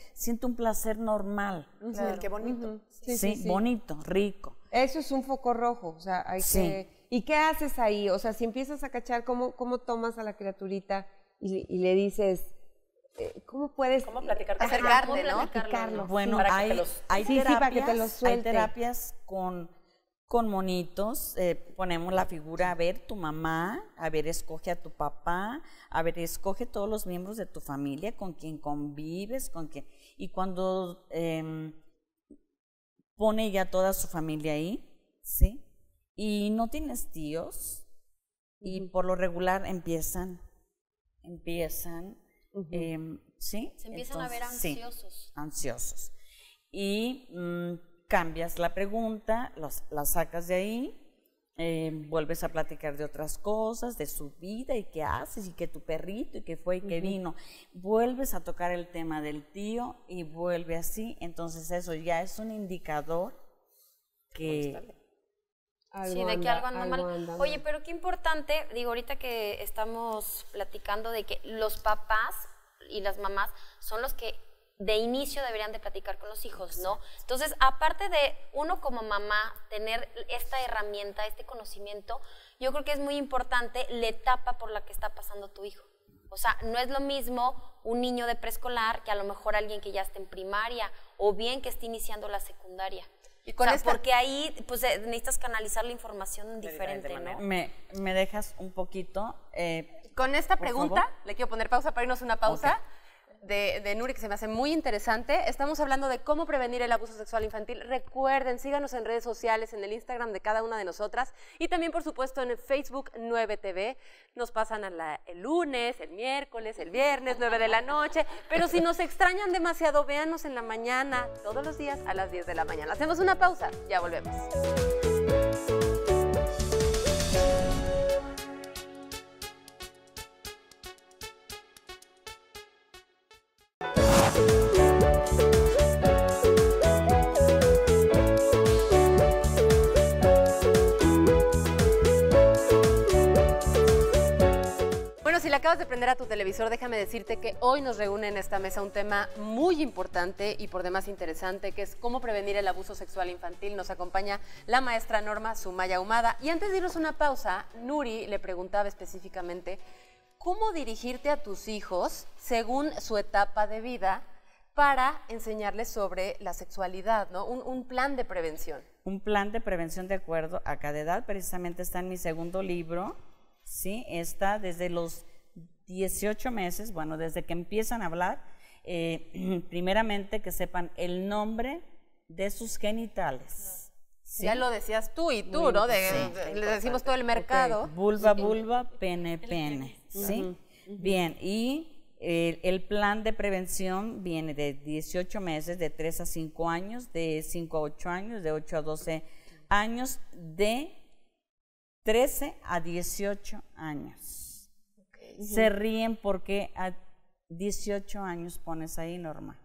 Speaker 7: un placer normal.
Speaker 4: Claro, qué bonito.
Speaker 7: Sí, bonito, rico.
Speaker 6: Eso es un foco rojo, o sea, hay que... ¿Y qué haces ahí? O sea, si empiezas a cachar, ¿cómo tomas a la criaturita y le dices, ¿cómo puedes...
Speaker 3: ¿Cómo platicar? Acercarle, ¿no?
Speaker 6: Platicarlo.
Speaker 7: Bueno, hay terapias con monitos, ponemos la figura, a ver, tu mamá, a ver, escoge a tu papá, a ver, escoge todos los miembros de tu familia, con quien convives, y cuando pone ya toda su familia ahí, ¿sí? Y no tienes tíos, y por lo regular empiezan, ¿sí?
Speaker 1: Se empiezan a ver ansiosos.
Speaker 7: Sí, ansiosos. Y cambias la pregunta, la sacas de ahí, vuelves a platicar de otras cosas, de su vida y qué haces, y que tu perrito, y que fue y que vino. Vuelves a tocar el tema del tío y vuelve así. Entonces eso ya es un indicador que...
Speaker 1: de que algo anda mal. Oye, pero qué importante, digo, ahorita que estamos platicando de que los papás y las mamás son los que de inicio deberían de platicar con los hijos, ¿no? Entonces, aparte de uno como mamá tener esta herramienta, este conocimiento, yo creo que es muy importante la etapa por la que está pasando tu hijo. O sea, no es lo mismo un niño de preescolar que a lo mejor alguien que ya está en primaria o bien que esté iniciando la secundaria. Y con porque ahí pues necesitas canalizar la información diferente, ¿no?
Speaker 7: Me dejas un poquito.
Speaker 3: Con esta pregunta, le quiero poner pausa para irnos una pausa. Okay. De Nuri, que se me hace muy interesante. Estamos hablando de cómo prevenir el abuso sexual infantil. Recuerden, síganos en redes sociales, en el Instagram de cada una de nosotras y también, por supuesto, en el Facebook 9TV. Nos pasan el lunes, el miércoles, el viernes, 9 de la noche. Pero si nos extrañan demasiado, véanos en la mañana, todos los días a las 10 de la mañana. Hacemos una pausa, ya volvemos. Si le acabas de prender a tu televisor, déjame decirte que hoy nos reúne en esta mesa un tema muy importante y por demás interesante, que es cómo prevenir el abuso sexual infantil. Nos acompaña la maestra Norma Sumaya Ahumada. Y antes de irnos a una pausa, Nuri le preguntaba específicamente cómo dirigirte a tus hijos según su etapa de vida para enseñarles sobre la sexualidad, ¿no? Un plan de prevención.
Speaker 7: Un plan de prevención de acuerdo a cada edad, precisamente está en mi segundo libro, ¿sí? Está desde los 18 meses, bueno, desde que empiezan a hablar, primeramente que sepan el nombre de sus genitales.
Speaker 3: ¿Sí? Ya lo decías tú y tú, ¿no? Le decimos todo el mercado.
Speaker 7: Okay. Vulva, vulva, pene, pene, ¿sí? Bien, y el plan de prevención viene de 18 meses, de 3 a 5 años, de 5 a 8 años, de 8 a 12 años, de 13 a 18 años. Se ríen porque a 18 años pones ahí, Norma.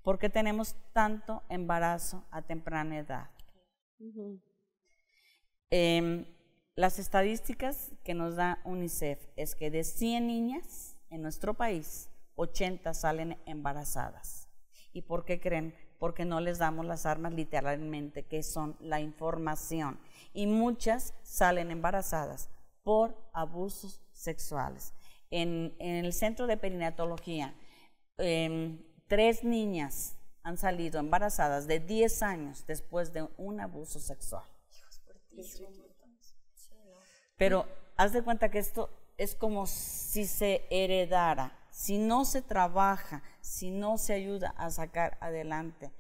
Speaker 7: ¿Por qué tenemos tanto embarazo a temprana edad? Las estadísticas que nos da UNICEF es que de 100 niñas en nuestro país, 80 salen embarazadas. ¿Y por qué creen? Porque no les damos las armas literalmente, que son la información. Y muchas salen embarazadas por abusos sexuales. En el centro de perinatología, 3 niñas han salido embarazadas de 10 años después de un abuso sexual. Pero haz de cuenta que esto es como si se heredara. Si no se trabaja, si no se ayuda a sacar adelante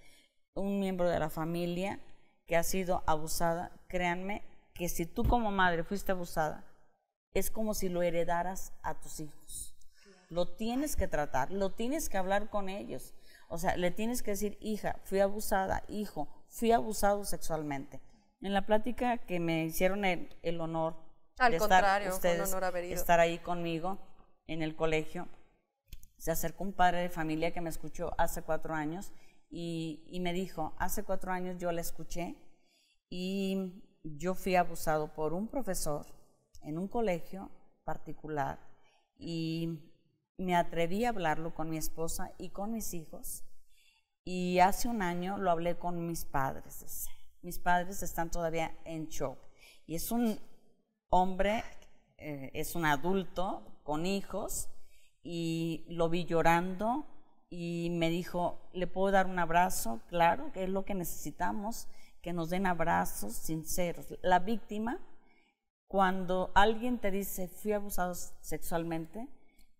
Speaker 7: un miembro de la familia que ha sido abusada, créanme que si tú como madre fuiste abusada, es como si lo heredaras a tus hijos. Lo tienes que tratar, lo tienes que hablar con ellos. O sea, le tienes que decir, hija, fui abusada, hijo, fui abusado sexualmente. En la plática que me hicieron el honor de estar ustedes, estar ahí conmigo en el colegio, se acercó un padre de familia que me escuchó hace 4 años y me dijo, hace 4 años yo la escuché y yo fui abusado por un profesor en un colegio particular y me atreví a hablarlo con mi esposa y con mis hijos y hace 1 año lo hablé con mis padres. Mis padres están todavía en shock y es un hombre, es un adulto con hijos y lo vi llorando y me dijo, ¿le puedo dar un abrazo? Claro, que es lo que necesitamos, que nos den abrazos sinceros. La víctima, cuando alguien te dice, fui abusado sexualmente,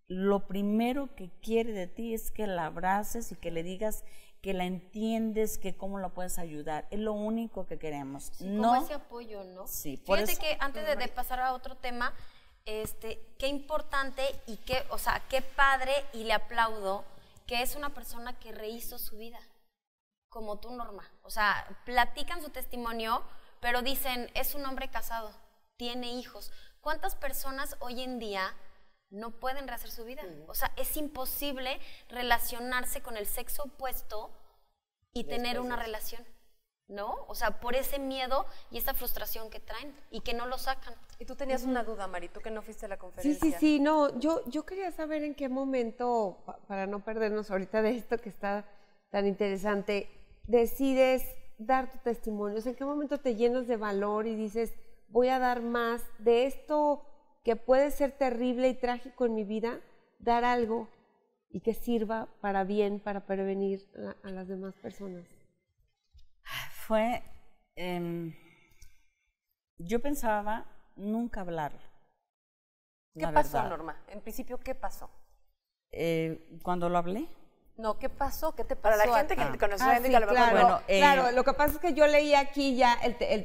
Speaker 7: lo primero que quiere de ti es que la abraces y que le digas que la entiendes, que cómo la puedes ayudar. Es lo único que queremos.
Speaker 1: Sí,
Speaker 7: no,
Speaker 1: como ese apoyo, ¿no?
Speaker 7: Sí, por
Speaker 1: Fíjate
Speaker 7: eso,
Speaker 1: que antes de pasar a otro tema, qué importante y qué, o sea, qué padre, y le aplaudo, que es una persona que rehizo su vida, como tú, Norma. O sea, platican su testimonio, pero dicen, es un hombre casado, tiene hijos. ¿Cuántas personas hoy en día no pueden rehacer su vida? O sea, es imposible relacionarse con el sexo opuesto y tener una relación, ¿no? O sea, por ese miedo y esta frustración que traen y que no lo sacan.
Speaker 3: Y tú tenías una duda, Mari, tú que no fuiste a la conferencia.
Speaker 6: Sí, no, yo quería saber en qué momento, para no perdernos ahorita de esto que está tan interesante, decides dar tu testimonio. O sea, ¿en qué momento te llenas de valor y dices, voy a dar más de esto que puede ser terrible y trágico en mi vida, dar algo y que sirva para bien, para prevenir a las demás personas?
Speaker 7: Fue, yo pensaba nunca hablar.
Speaker 3: ¿Qué pasó, Norma? En principio, ¿qué pasó?
Speaker 7: Cuando lo hablé.
Speaker 3: No, ¿qué pasó? ¿Qué te pasó?
Speaker 4: Para la gente que te conoció,
Speaker 6: sí,
Speaker 4: que a lo mejor
Speaker 6: claro,
Speaker 7: bueno,
Speaker 6: claro, lo que pasa es que yo leí aquí ya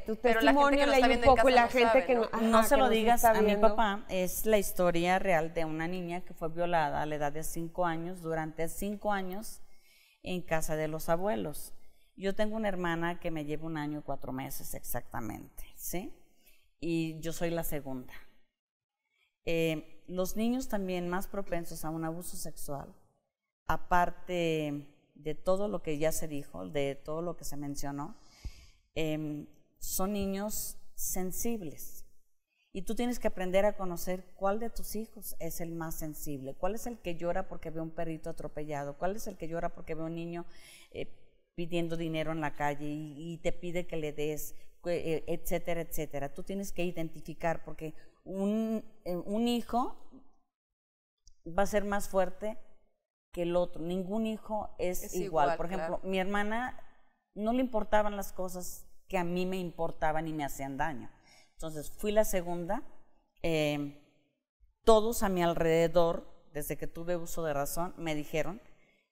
Speaker 6: tu testimonio, leí un poco, y la gente que
Speaker 7: no se lo digas a mi
Speaker 6: viendo.
Speaker 7: papá, es la historia real de una niña que fue violada a la edad de 5 años, durante 5 años en casa de los abuelos. Yo tengo una hermana que me lleva 1 año y 4 meses exactamente, ¿sí? Y yo soy la segunda. Los niños también más propensos a un abuso sexual, aparte de todo lo que ya se dijo, de todo lo que se mencionó, son niños sensibles. Y tú tienes que aprender a conocer cuál de tus hijos es el más sensible, cuál es el que llora porque ve un perrito atropellado, cuál es el que llora porque ve un niño pidiendo dinero en la calle y te pide que le des, etcétera, etcétera. Tú tienes que identificar porque un hijo va a ser más fuerte que el otro. Ningún hijo es igual. Por ejemplo, claro, mi hermana no le importaban las cosas que a mí me importaban y me hacían daño. Entonces fui la segunda. Todos a mi alrededor, desde que tuve uso de razón, me dijeron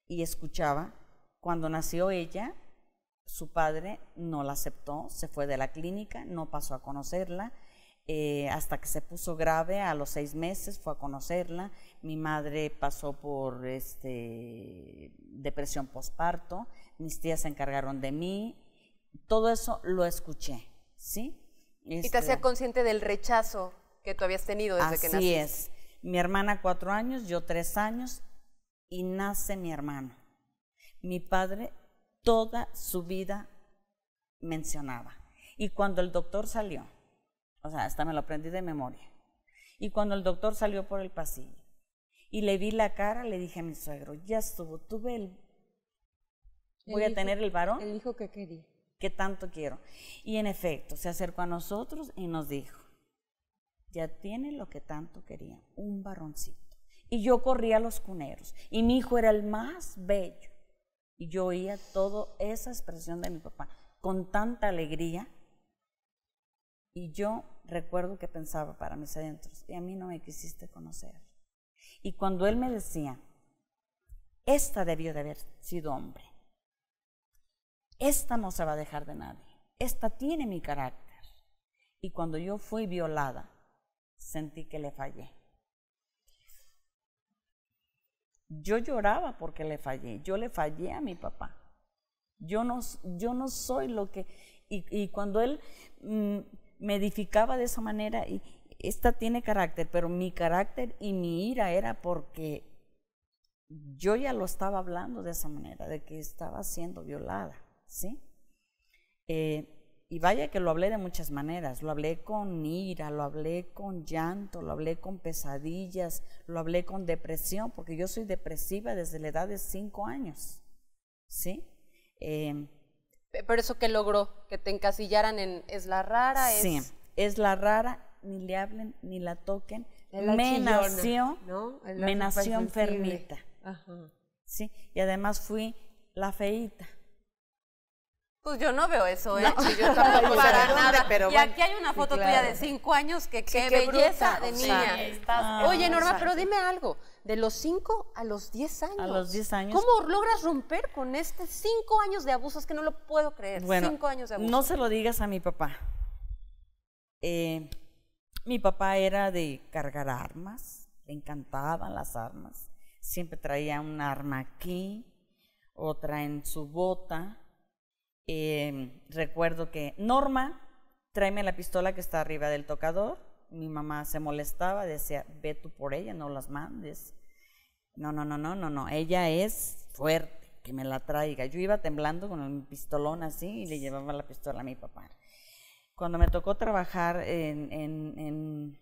Speaker 7: y escuchaba. Cuando nació ella, su padre no la aceptó, se fue de la clínica, no pasó a conocerla. Hasta que se puso grave, a los 6 meses fue a conocerla. Mi madre pasó por depresión postparto, mis tías se encargaron de mí, todo eso lo escuché, ¿sí?
Speaker 3: Y te hacía consciente del rechazo que tú habías tenido desde que naciste.
Speaker 7: Así es. Mi hermana 4 años, yo 3 años, y nace mi hermano. Mi padre toda su vida mencionaba. Y cuando el doctor salió, o sea, hasta me lo aprendí de memoria, y cuando el doctor salió por el pasillo y le vi la cara, le dije a mi suegro, ya estuvo, voy a tener el varón.
Speaker 6: El hijo que quería.
Speaker 7: Que tanto quiero. Y en efecto, se acercó a nosotros y nos dijo, ya tiene lo que tanto quería, un varoncito. Y yo corría a los cuneros, y mi hijo era el más bello. Y yo oía toda esa expresión de mi papá con tanta alegría. Y yo recuerdo que pensaba para mis adentros, y a mí no me quisiste conocer. Y cuando él me decía, esta debió de haber sido hombre, esta no se va a dejar de nadie, esta tiene mi carácter. Y cuando yo fui violada, sentí que le fallé. Yo lloraba porque le fallé, yo le fallé a mi papá. Yo no soy lo que... Y cuando él me edificaba de esa manera, y esta tiene carácter, pero mi carácter y mi ira era porque yo ya lo estaba hablando de esa manera, de que estaba siendo violada, ¿sí? Y vaya que lo hablé de muchas maneras, lo hablé con ira, lo hablé con llanto, lo hablé con pesadillas, lo hablé con depresión, porque yo soy depresiva desde la edad de 5 años, ¿sí?
Speaker 3: Pero eso que logró, que te encasillaran en es la rara,
Speaker 7: sí, es la rara, ni le hablen, ni la toquen, me nació, ¿no? Me nació enfermita,
Speaker 6: Ajá.
Speaker 7: ¿sí? Y además fui la feíta.
Speaker 3: Pues yo no veo eso, ¿eh?
Speaker 4: No, yo tampoco
Speaker 3: para
Speaker 4: sé
Speaker 3: nada.
Speaker 4: dónde, pero
Speaker 3: y
Speaker 4: bueno.
Speaker 3: aquí hay una foto
Speaker 6: Sí,
Speaker 3: tuya
Speaker 6: claro.
Speaker 3: de 5 años, que qué
Speaker 4: qué
Speaker 3: belleza
Speaker 4: bruta,
Speaker 3: de
Speaker 4: o sea,
Speaker 3: niña. Oye, Norma, pero dime algo, de los 5 a los 10 años.
Speaker 7: A los 10 años.
Speaker 3: ¿Cómo logras romper con 5 años de abusos? Que no lo puedo creer,
Speaker 7: Bueno,
Speaker 3: 5 años de abusos.
Speaker 7: no se lo digas a mi papá. Mi papá era de cargar armas, le encantaban las armas. Siempre traía un arma aquí, otra en su bota. Recuerdo que, Norma, tráeme la pistola que está arriba del tocador. Mi mamá se molestaba, decía, ve tú por ella, no las mandes. No, ella es fuerte, que me la traiga. Yo iba temblando con el pistolón así y le llevaba la pistola a mi papá. Cuando me tocó trabajar en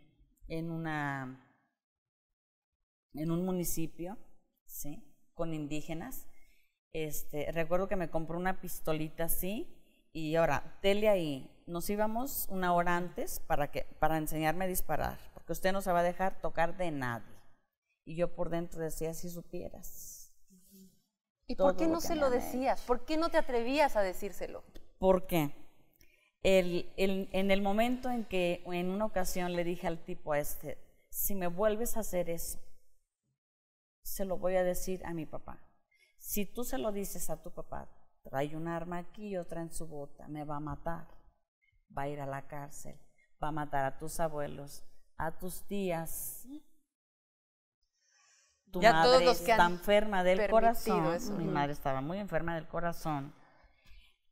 Speaker 7: un municipio, ¿sí?, con indígenas, recuerdo que me compró una pistolita así, y ahora, tele ahí, nos íbamos 1 hora antes para enseñarme a disparar, porque usted no se va a dejar tocar de nadie. Y yo por dentro decía, si supieras.
Speaker 3: ¿Y por qué
Speaker 7: todo
Speaker 3: no
Speaker 7: lo que
Speaker 3: se
Speaker 7: me
Speaker 3: lo
Speaker 7: han
Speaker 3: decías? ¿Por qué no te atrevías a decírselo?
Speaker 7: ¿Por qué? En el momento en que en una ocasión le dije al tipo si me vuelves a hacer eso, se lo voy a decir a mi papá. Si tú se lo dices a tu papá, trae un arma aquí y otra en su bota, me va a matar, va a ir a la cárcel, va a matar a tus abuelos, a tus tías. Tu
Speaker 3: Ya
Speaker 7: madre
Speaker 3: todos los que
Speaker 7: está
Speaker 3: han
Speaker 7: enferma del
Speaker 3: permitido
Speaker 7: corazón,
Speaker 3: eso.
Speaker 7: mi madre estaba muy enferma del corazón,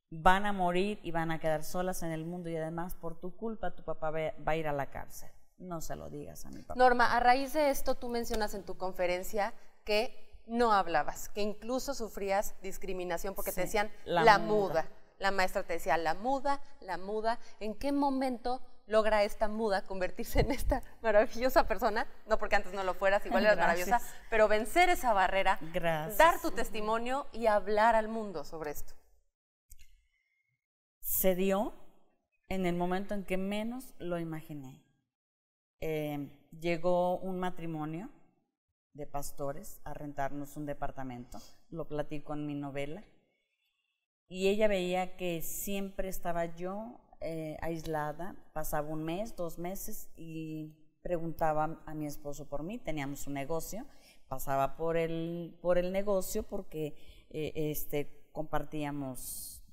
Speaker 7: van a morir y van a quedar solas en el mundo, y además por tu culpa tu papá va a ir a la cárcel. No se lo digas a mi papá.
Speaker 3: Norma, a raíz de esto tú mencionas en tu conferencia que no hablabas, que incluso sufrías discriminación porque te
Speaker 7: Sí,
Speaker 3: decían
Speaker 7: la
Speaker 3: la
Speaker 7: muda.
Speaker 3: muda. La maestra te decía la muda, la muda. ¿En qué momento logra esta muda convertirse en esta maravillosa persona? No porque antes no lo fueras, igual eras
Speaker 7: Gracias.
Speaker 3: maravillosa, pero vencer esa barrera,
Speaker 7: Gracias.
Speaker 3: dar tu testimonio y hablar al mundo sobre esto.
Speaker 7: Se dio en el momento en que menos lo imaginé. Llegó un matrimonio de pastores a rentarnos un departamento, lo platico en mi novela, y ella veía que siempre estaba yo aislada, pasaba 1 mes, 2 meses, y preguntaba a mi esposo por mí. Teníamos un negocio, pasaba por el negocio porque compartíamos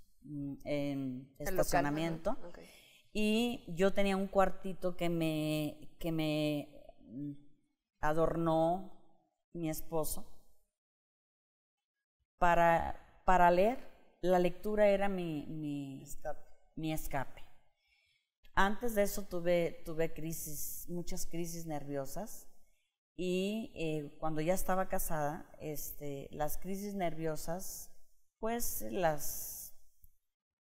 Speaker 7: en
Speaker 3: El local,
Speaker 7: estacionamiento.
Speaker 3: ajá, okay.
Speaker 7: Y yo tenía un cuartito que me adornó mi esposo para leer. La lectura era mi escape. Antes de eso tuve crisis, muchas crisis nerviosas, Y cuando ya estaba casada, las crisis nerviosas, pues las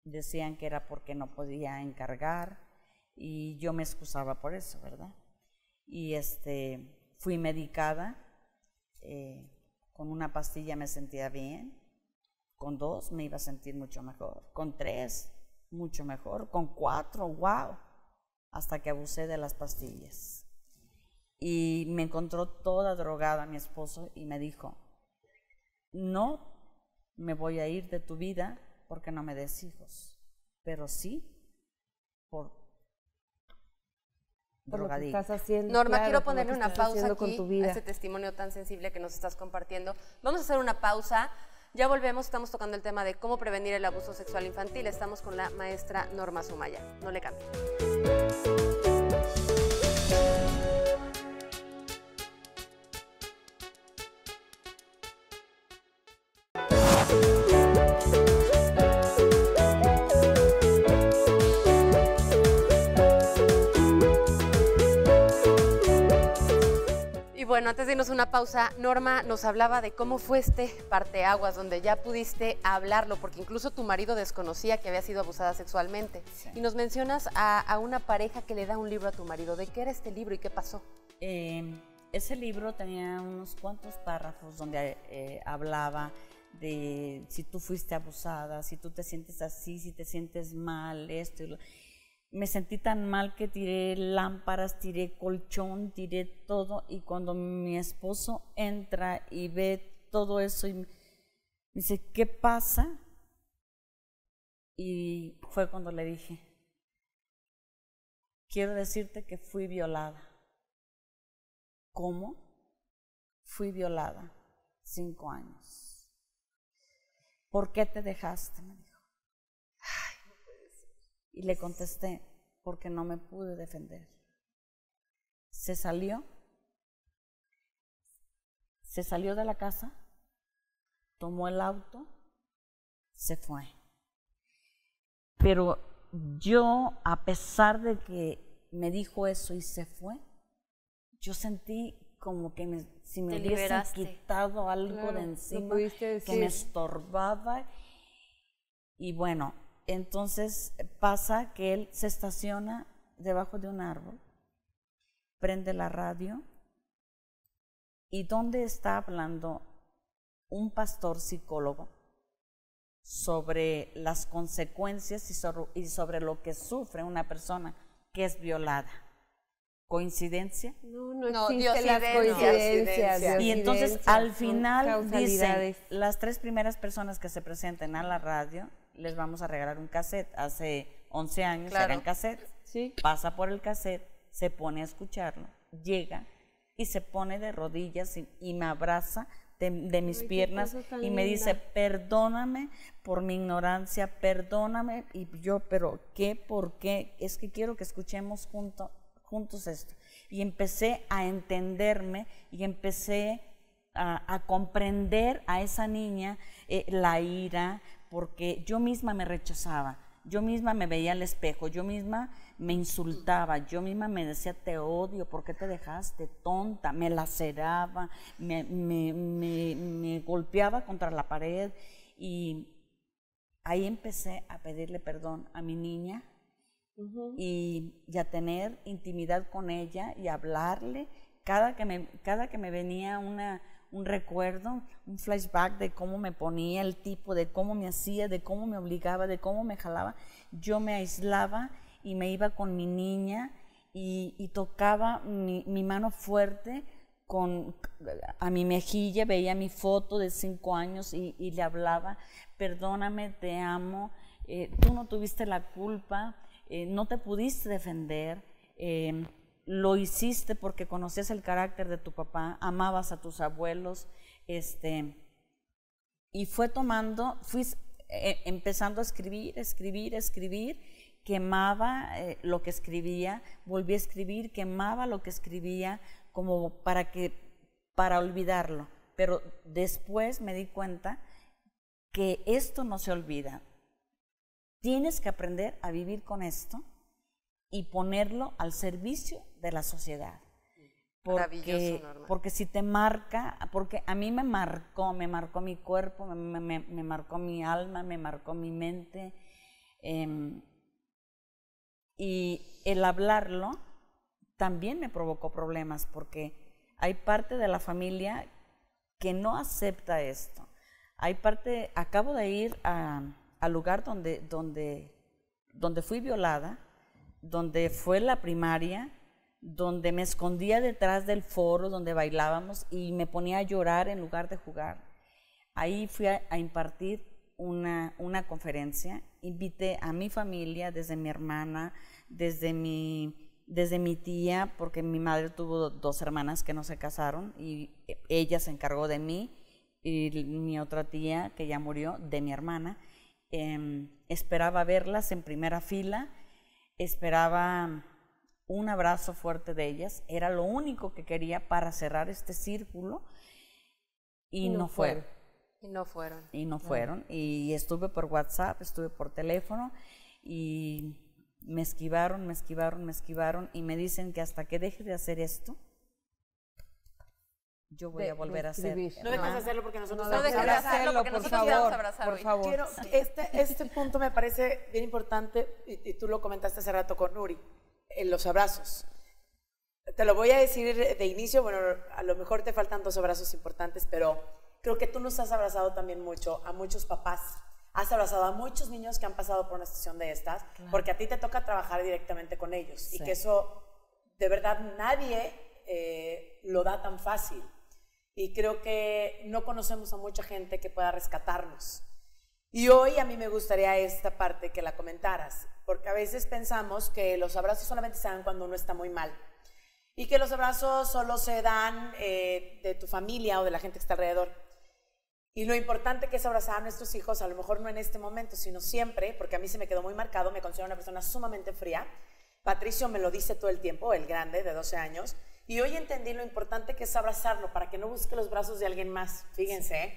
Speaker 7: decían que era porque no podía encargar y yo me excusaba por eso, ¿verdad? Y fui medicada, con una pastilla me sentía bien, con 2 me iba a sentir mucho mejor, con 3 mucho mejor, con 4, wow, hasta que abusé de las pastillas. Y me encontró toda drogada mi esposo y me dijo, no me voy a ir de tu vida porque no me des hijos, pero sí por
Speaker 6: Por lo que
Speaker 7: drogadicta.
Speaker 6: estás haciendo.
Speaker 3: Norma,
Speaker 6: claro,
Speaker 3: quiero
Speaker 6: por lo
Speaker 3: ponerle
Speaker 6: que
Speaker 3: una
Speaker 6: estás
Speaker 3: pausa
Speaker 6: haciendo con
Speaker 3: aquí
Speaker 6: tu
Speaker 3: a
Speaker 6: vida.
Speaker 3: este testimonio tan sensible que nos estás compartiendo. Vamos a hacer una pausa. Ya volvemos, estamos tocando el tema de cómo prevenir el abuso sexual infantil. Estamos con la maestra Norma Sumaya. No le cambie. Y bueno, antes de irnos a una pausa, Norma nos hablaba de cómo fue este parteaguas, donde ya pudiste hablarlo, porque incluso tu marido desconocía que había sido abusada sexualmente.
Speaker 7: Sí.
Speaker 3: Y nos mencionas a una pareja que le da un libro a tu marido. ¿De qué era este libro y qué pasó?
Speaker 7: Ese libro tenía unos cuantos párrafos donde hablaba de si tú fuiste abusada, si tú te sientes así, si te sientes mal, esto y lo. Me sentí tan mal que tiré lámparas, tiré colchón, tiré todo, y cuando mi esposo entra y ve todo eso y me dice, ¿qué pasa? Y fue cuando le dije, quiero decirte que fui violada. ¿Cómo? Fui violada 5 años. ¿Por qué te dejaste? Me dijo. Ay, no puede ser. Y le contesté, porque no me pude defender. Se salió de la casa, tomó el auto, se fue. Pero yo, a pesar de que me dijo eso y se fue, yo sentí como que si me
Speaker 1: Te
Speaker 7: hubiesen
Speaker 1: liberaste.
Speaker 7: quitado algo
Speaker 6: Claro,
Speaker 7: de
Speaker 6: lo
Speaker 7: encima
Speaker 6: pudiste
Speaker 7: que me
Speaker 6: decir.
Speaker 7: estorbaba. Y bueno, entonces pasa que él se estaciona debajo de un árbol, prende la radio, y ¿dónde está hablando un pastor psicólogo sobre las consecuencias y sobre lo que sufre una persona que es violada? ¿Coincidencia?
Speaker 6: No
Speaker 3: No,
Speaker 6: existen las
Speaker 3: diosidencias.
Speaker 6: coincidencias.
Speaker 7: Y entonces
Speaker 6: diosidencias,
Speaker 7: al
Speaker 6: son
Speaker 7: final dicen,
Speaker 6: causalidades.
Speaker 7: las 3 primeras personas que se presenten a la radio, les vamos a regalar un cassette. Hace 11 años
Speaker 3: Claro.
Speaker 7: eran cassettes.
Speaker 6: Sí.
Speaker 7: Pasa por el cassette, se pone a escucharlo, llega y se pone de rodillas y me abraza de mis
Speaker 6: Ay, qué
Speaker 7: piernas
Speaker 6: cosa tan
Speaker 7: y me dice,
Speaker 6: linda.
Speaker 7: perdóname por mi ignorancia, perdóname. Y yo, ¿pero qué? ¿Por qué? Es que quiero que escuchemos juntos esto. Y empecé a entenderme y empecé a comprender a esa niña, la ira, porque yo misma me rechazaba, yo misma me veía al espejo, yo misma me insultaba, yo misma me decía, te odio, ¿por qué te dejaste tonta? Me laceraba, me golpeaba contra la pared, y ahí empecé a pedirle perdón a mi niña y a tener intimidad con ella y a hablarle cada que me venía un recuerdo, un flashback de cómo me ponía el tipo, de cómo me hacía, de cómo me obligaba, de cómo me jalaba. Yo me aislaba y me iba con mi niña y tocaba mi mano fuerte a mi mejilla, veía mi foto de 5 años y le hablaba, perdóname, te amo, tú no tuviste la culpa, no te pudiste defender, lo hiciste porque conocías el carácter de tu papá, amabas a tus abuelos, y fui empezando a escribir, quemaba lo que escribía, volví a escribir, quemaba lo que escribía, como para olvidarlo. Pero después me di cuenta que esto no se olvida. Tienes que aprender a vivir con esto y ponerlo al servicio de la sociedad.
Speaker 3: Maravilloso, Norma.
Speaker 7: Porque si te marca, porque a mí me marcó mi cuerpo, me marcó mi alma, me marcó mi mente. Y el hablarlo también me provocó problemas, porque hay parte de la familia que no acepta esto. Acabo de ir al lugar donde fui violada, donde fue la primaria, donde me escondía detrás del foro donde bailábamos y me ponía a llorar en lugar de jugar. Ahí fui a impartir una conferencia, invité a mi familia, desde mi hermana, desde mi tía, porque mi madre tuvo 2 hermanas que no se casaron y ella se encargó de mí, y mi otra tía, que ya murió, de mi hermana. Esperaba verlas en primera fila, esperaba un abrazo fuerte de ellas, era lo único que quería para cerrar este círculo, y no fueron. Y no fueron. Y estuve por WhatsApp, estuve por teléfono, y me esquivaron, y me dicen que hasta que deje de hacer esto, yo voy a volver a hacer.
Speaker 4: No dejes de hacerlo porque nosotros
Speaker 3: No dejes de hacerlo, por favor, por favor.
Speaker 4: Quiero, este punto me parece bien importante, y tú lo comentaste hace rato con Nuri, en los abrazos. Te lo voy a decir de inicio, bueno, a lo mejor te faltan 2 abrazos importantes, pero creo que tú nos has abrazado también mucho a muchos papás. Has abrazado a muchos niños que han pasado por una situación de estas, claro, porque a ti te toca trabajar directamente con ellos, sí, y que eso, de verdad, nadie lo da tan fácil. Y creo que no conocemos a mucha gente que pueda rescatarnos. Y hoy a mí me gustaría esta parte que la comentaras, porque a veces pensamos que los abrazos solamente se dan cuando uno está muy mal, y que los abrazos solo se dan de tu familia o de la gente que está alrededor. Y lo importante que es abrazar a nuestros hijos, a lo mejor no en este momento, sino siempre, porque a mí se me quedó muy marcado, me considero una persona sumamente fría. Patricio me lo dice todo el tiempo, el grande de 12 años, y hoy entendí lo importante que es abrazarlo para que no busque los brazos de alguien más, fíjense,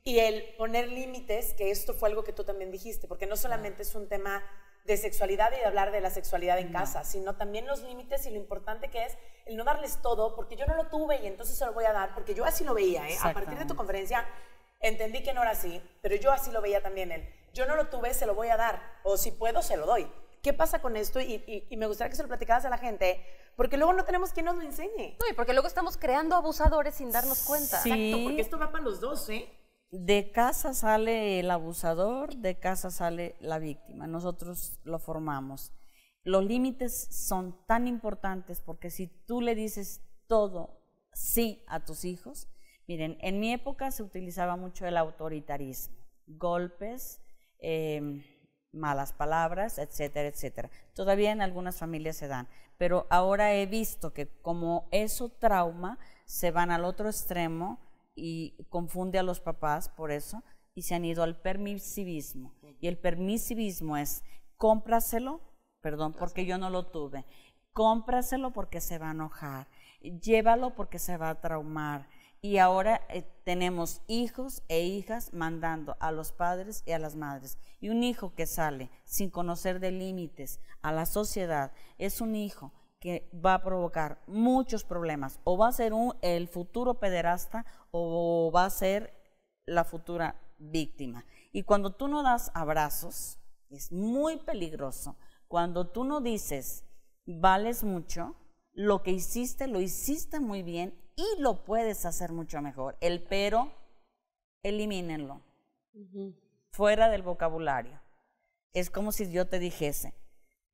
Speaker 4: y el poner límites, que esto fue algo que tú también dijiste, porque no solamente es un tema de sexualidad y de hablar de la sexualidad en casa, sino también los límites y lo importante que es el no darles todo, porque yo no lo tuve y entonces se lo voy a dar, porque yo así lo veía, a partir de tu conferencia entendí que no era así, pero yo así lo veía también él. Yo no lo tuve, se lo voy a dar, o si puedo, se lo doy. ¿Qué pasa con esto? Y me gustaría que se lo platicaras a la gente, porque luego no tenemos quien nos lo enseñe.
Speaker 3: No, y porque luego estamos creando abusadores sin darnos cuenta.
Speaker 7: Sí.
Speaker 4: Exacto, porque esto va para los dos, ¿eh?
Speaker 7: De casa sale el abusador, de casa sale la víctima. Nosotros lo formamos. Los límites son tan importantes porque si tú le dices todo sí a tus hijos, miren, en mi época se utilizaba mucho el autoritarismo, golpes, malas palabras, etcétera, etcétera. Todavía en algunas familias se dan, pero ahora he visto que como eso trauma, se van al otro extremo y confunde a los papás por eso, y se han ido al permisivismo. Y el permisivismo es, cómpraselo, perdón, porque yo no lo tuve, cómpraselo porque se va a enojar, llévalo porque se va a traumar. Y ahora tenemos hijos e hijas mandando a los padres y a las madres. Y un hijo que sale sin conocer de límites a la sociedad es un hijo que va a provocar muchos problemas. O va a ser el futuro pederasta o va a ser la futura víctima. Y cuando tú no das abrazos, es muy peligroso. Cuando tú no dices, vales mucho, lo que hiciste, lo hiciste muy bien y lo puedes hacer mucho mejor. El pero, elimínenlo. Fuera del vocabulario. Es como si yo te dijese,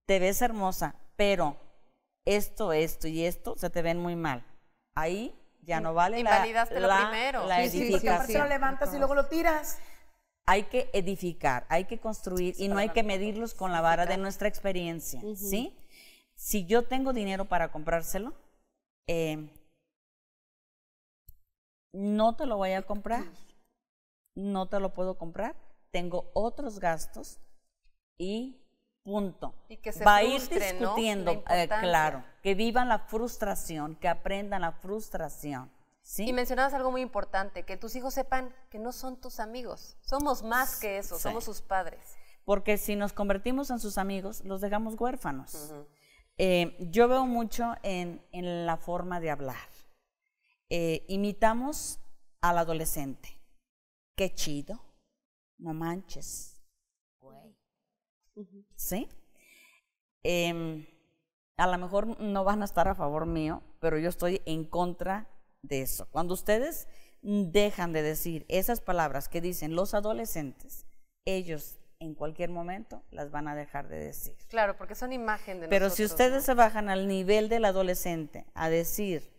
Speaker 7: te ves hermosa, pero esto y esto se te ven muy mal. Ahí ya no vale
Speaker 3: invalidaste lo primero.
Speaker 7: La edificación.
Speaker 4: Porque lo levantas y luego lo tiras.
Speaker 7: Hay que edificar, hay que construir y no hay que medirlos con la vara de nuestra experiencia, ¿sí? Si yo tengo dinero para comprárselo, no te lo voy a comprar, no te lo puedo comprar, tengo otros gastos y punto.
Speaker 3: Y que se
Speaker 7: va a ir
Speaker 3: frustre,
Speaker 7: discutiendo,
Speaker 3: ¿no? La
Speaker 7: claro, que vivan la frustración, que aprendan la frustración. ¿Sí?
Speaker 3: Y mencionabas algo muy importante, que tus hijos sepan que no son tus amigos, somos más que eso, somos sus padres.
Speaker 7: Porque si nos convertimos en sus amigos, los dejamos huérfanos. Yo veo mucho en la forma de hablar. Imitamos al adolescente. Qué chido, no manches, güey. ¿Sí? A lo mejor no van a estar a favor mío, pero yo estoy en contra de eso. Cuando ustedes dejan de decir esas palabras que dicen los adolescentes, ellos en cualquier momento las van a dejar de decir.
Speaker 3: Claro, porque son imagen de
Speaker 7: Pero
Speaker 3: nosotros.
Speaker 7: si ustedes
Speaker 3: ¿no?
Speaker 7: se bajan al nivel del adolescente a decir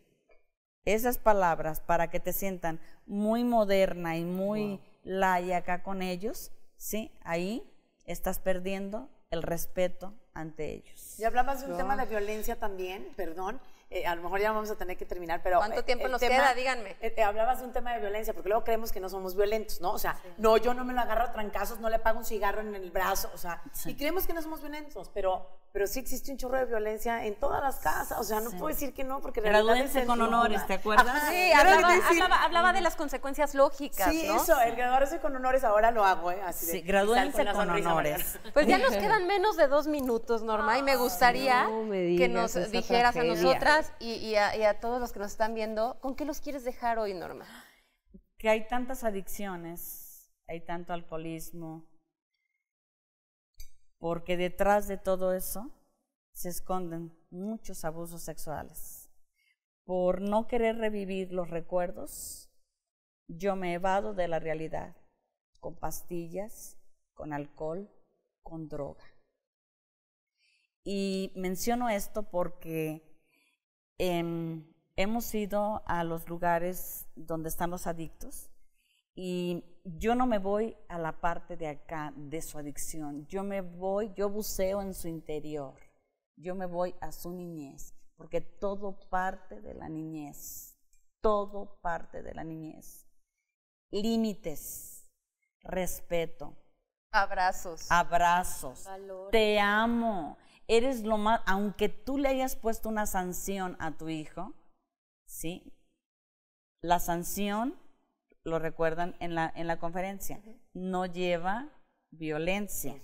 Speaker 7: esas palabras para que te sientan muy moderna y muy laica con ellos, ¿sí? Ahí estás perdiendo el respeto ante ellos.
Speaker 4: Y hablabas de un tema de violencia también, perdón. A lo mejor ya vamos a tener que terminar, pero...
Speaker 3: ¿Cuánto tiempo nos queda? Díganme.
Speaker 4: Hablabas de un tema de violencia, porque luego creemos que no somos violentos, ¿no? O sea, no, yo no me lo agarro a trancazos, no le pago un cigarro en el brazo, o sea, y creemos que no somos violentos, pero sí existe un chorro de violencia en todas las casas, o sea, no puedo decir que no, porque en realidad...
Speaker 7: Gradúense con honores, ¿te acuerdas?
Speaker 3: Sí, hablaba de las consecuencias lógicas,
Speaker 4: Sí,
Speaker 3: ¿no?
Speaker 4: eso, el graduarse con honores ahora lo hago, así de...
Speaker 7: Sí, gradúense
Speaker 4: la
Speaker 7: con
Speaker 4: sonrisa,
Speaker 7: honores.
Speaker 3: Pues ya nos quedan menos de 2 minutos, Norma, y me gustaría
Speaker 6: no me
Speaker 3: que
Speaker 6: digas
Speaker 3: nos
Speaker 6: esa
Speaker 3: dijeras
Speaker 6: tragedia.
Speaker 3: a nosotras y a todos los que nos están viendo, ¿con qué los quieres dejar hoy, Norma?
Speaker 7: Que hay tantas adicciones, hay tanto alcoholismo, porque detrás de todo eso se esconden muchos abusos sexuales. Por no querer revivir los recuerdos, yo me evado de la realidad, con pastillas, con alcohol, con droga. Y menciono esto porque hemos ido a los lugares donde están los adictos y yo no me voy a la parte de acá de su adicción, yo buceo en su interior, yo me voy a su niñez, porque todo parte de la niñez, todo parte de la niñez. Límites, respeto,
Speaker 3: Abrazos.
Speaker 1: Valor.
Speaker 7: te amo, eres lo más, aunque tú le hayas puesto una sanción a tu hijo, ¿sí? La sanción, lo recuerdan en la conferencia, no lleva violencia.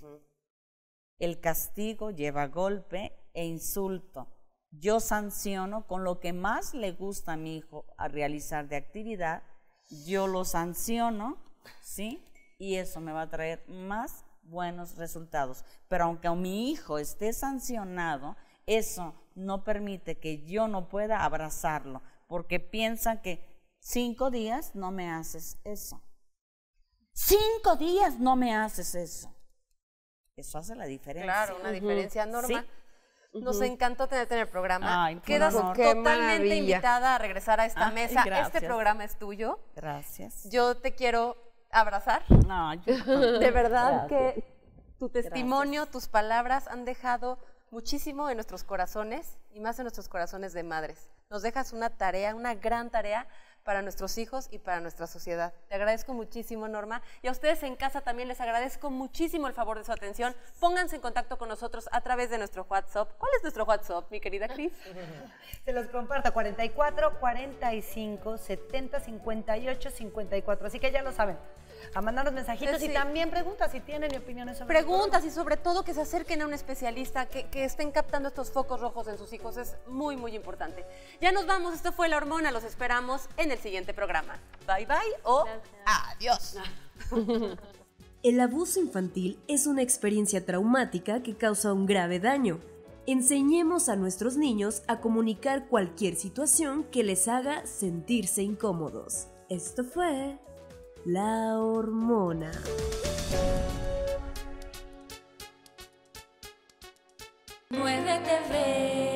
Speaker 7: El castigo lleva golpe e insulto. Yo sanciono con lo que más le gusta a mi hijo a realizar de actividad, yo lo sanciono, ¿sí? Y eso me va a traer más buenos resultados. Pero aunque a mi hijo esté sancionado, eso no permite que yo no pueda abrazarlo, porque piensan que 5 días no me haces eso. 5 días no me haces eso. Eso hace la diferencia.
Speaker 3: Claro, una diferencia, Norma.
Speaker 7: Sí.
Speaker 3: Nos encantó tenerte en el programa.
Speaker 7: Ay,
Speaker 3: Quedas
Speaker 7: por favor.
Speaker 6: Qué
Speaker 3: totalmente
Speaker 6: maravilla.
Speaker 3: invitada a regresar a esta
Speaker 7: Ay,
Speaker 3: mesa.
Speaker 7: gracias.
Speaker 3: Este programa es tuyo.
Speaker 7: Gracias.
Speaker 3: Yo te quiero abrazar.
Speaker 7: No,
Speaker 3: De verdad que tu testimonio, tus palabras han dejado muchísimo en nuestros corazones y más en nuestros corazones de madres. Nos dejas una tarea, una gran tarea para nuestros hijos y para nuestra sociedad. Te agradezco muchísimo, Norma. Y a ustedes en casa también les agradezco muchísimo el favor de su atención. Pónganse en contacto con nosotros a través de nuestro WhatsApp. ¿Cuál es nuestro WhatsApp, mi querida Cris?
Speaker 5: Se los comparto, 44 45 70 58 54. Así que ya lo saben. A mandarnos mensajitos
Speaker 3: Sí.
Speaker 5: y también preguntas si tienen opiniones sobre
Speaker 3: Preguntas y sobre todo que se acerquen a un especialista, que estén captando estos focos rojos en sus hijos, es muy, muy importante. Ya nos vamos, esto fue La Hormona, los esperamos en el siguiente programa. Bye, bye o adiós.
Speaker 2: El abuso infantil es una experiencia traumática que causa un grave daño. Enseñemos a nuestros niños a comunicar cualquier situación que les haga sentirse incómodos. Esto fue La Hormona.
Speaker 8: Muévete, ve.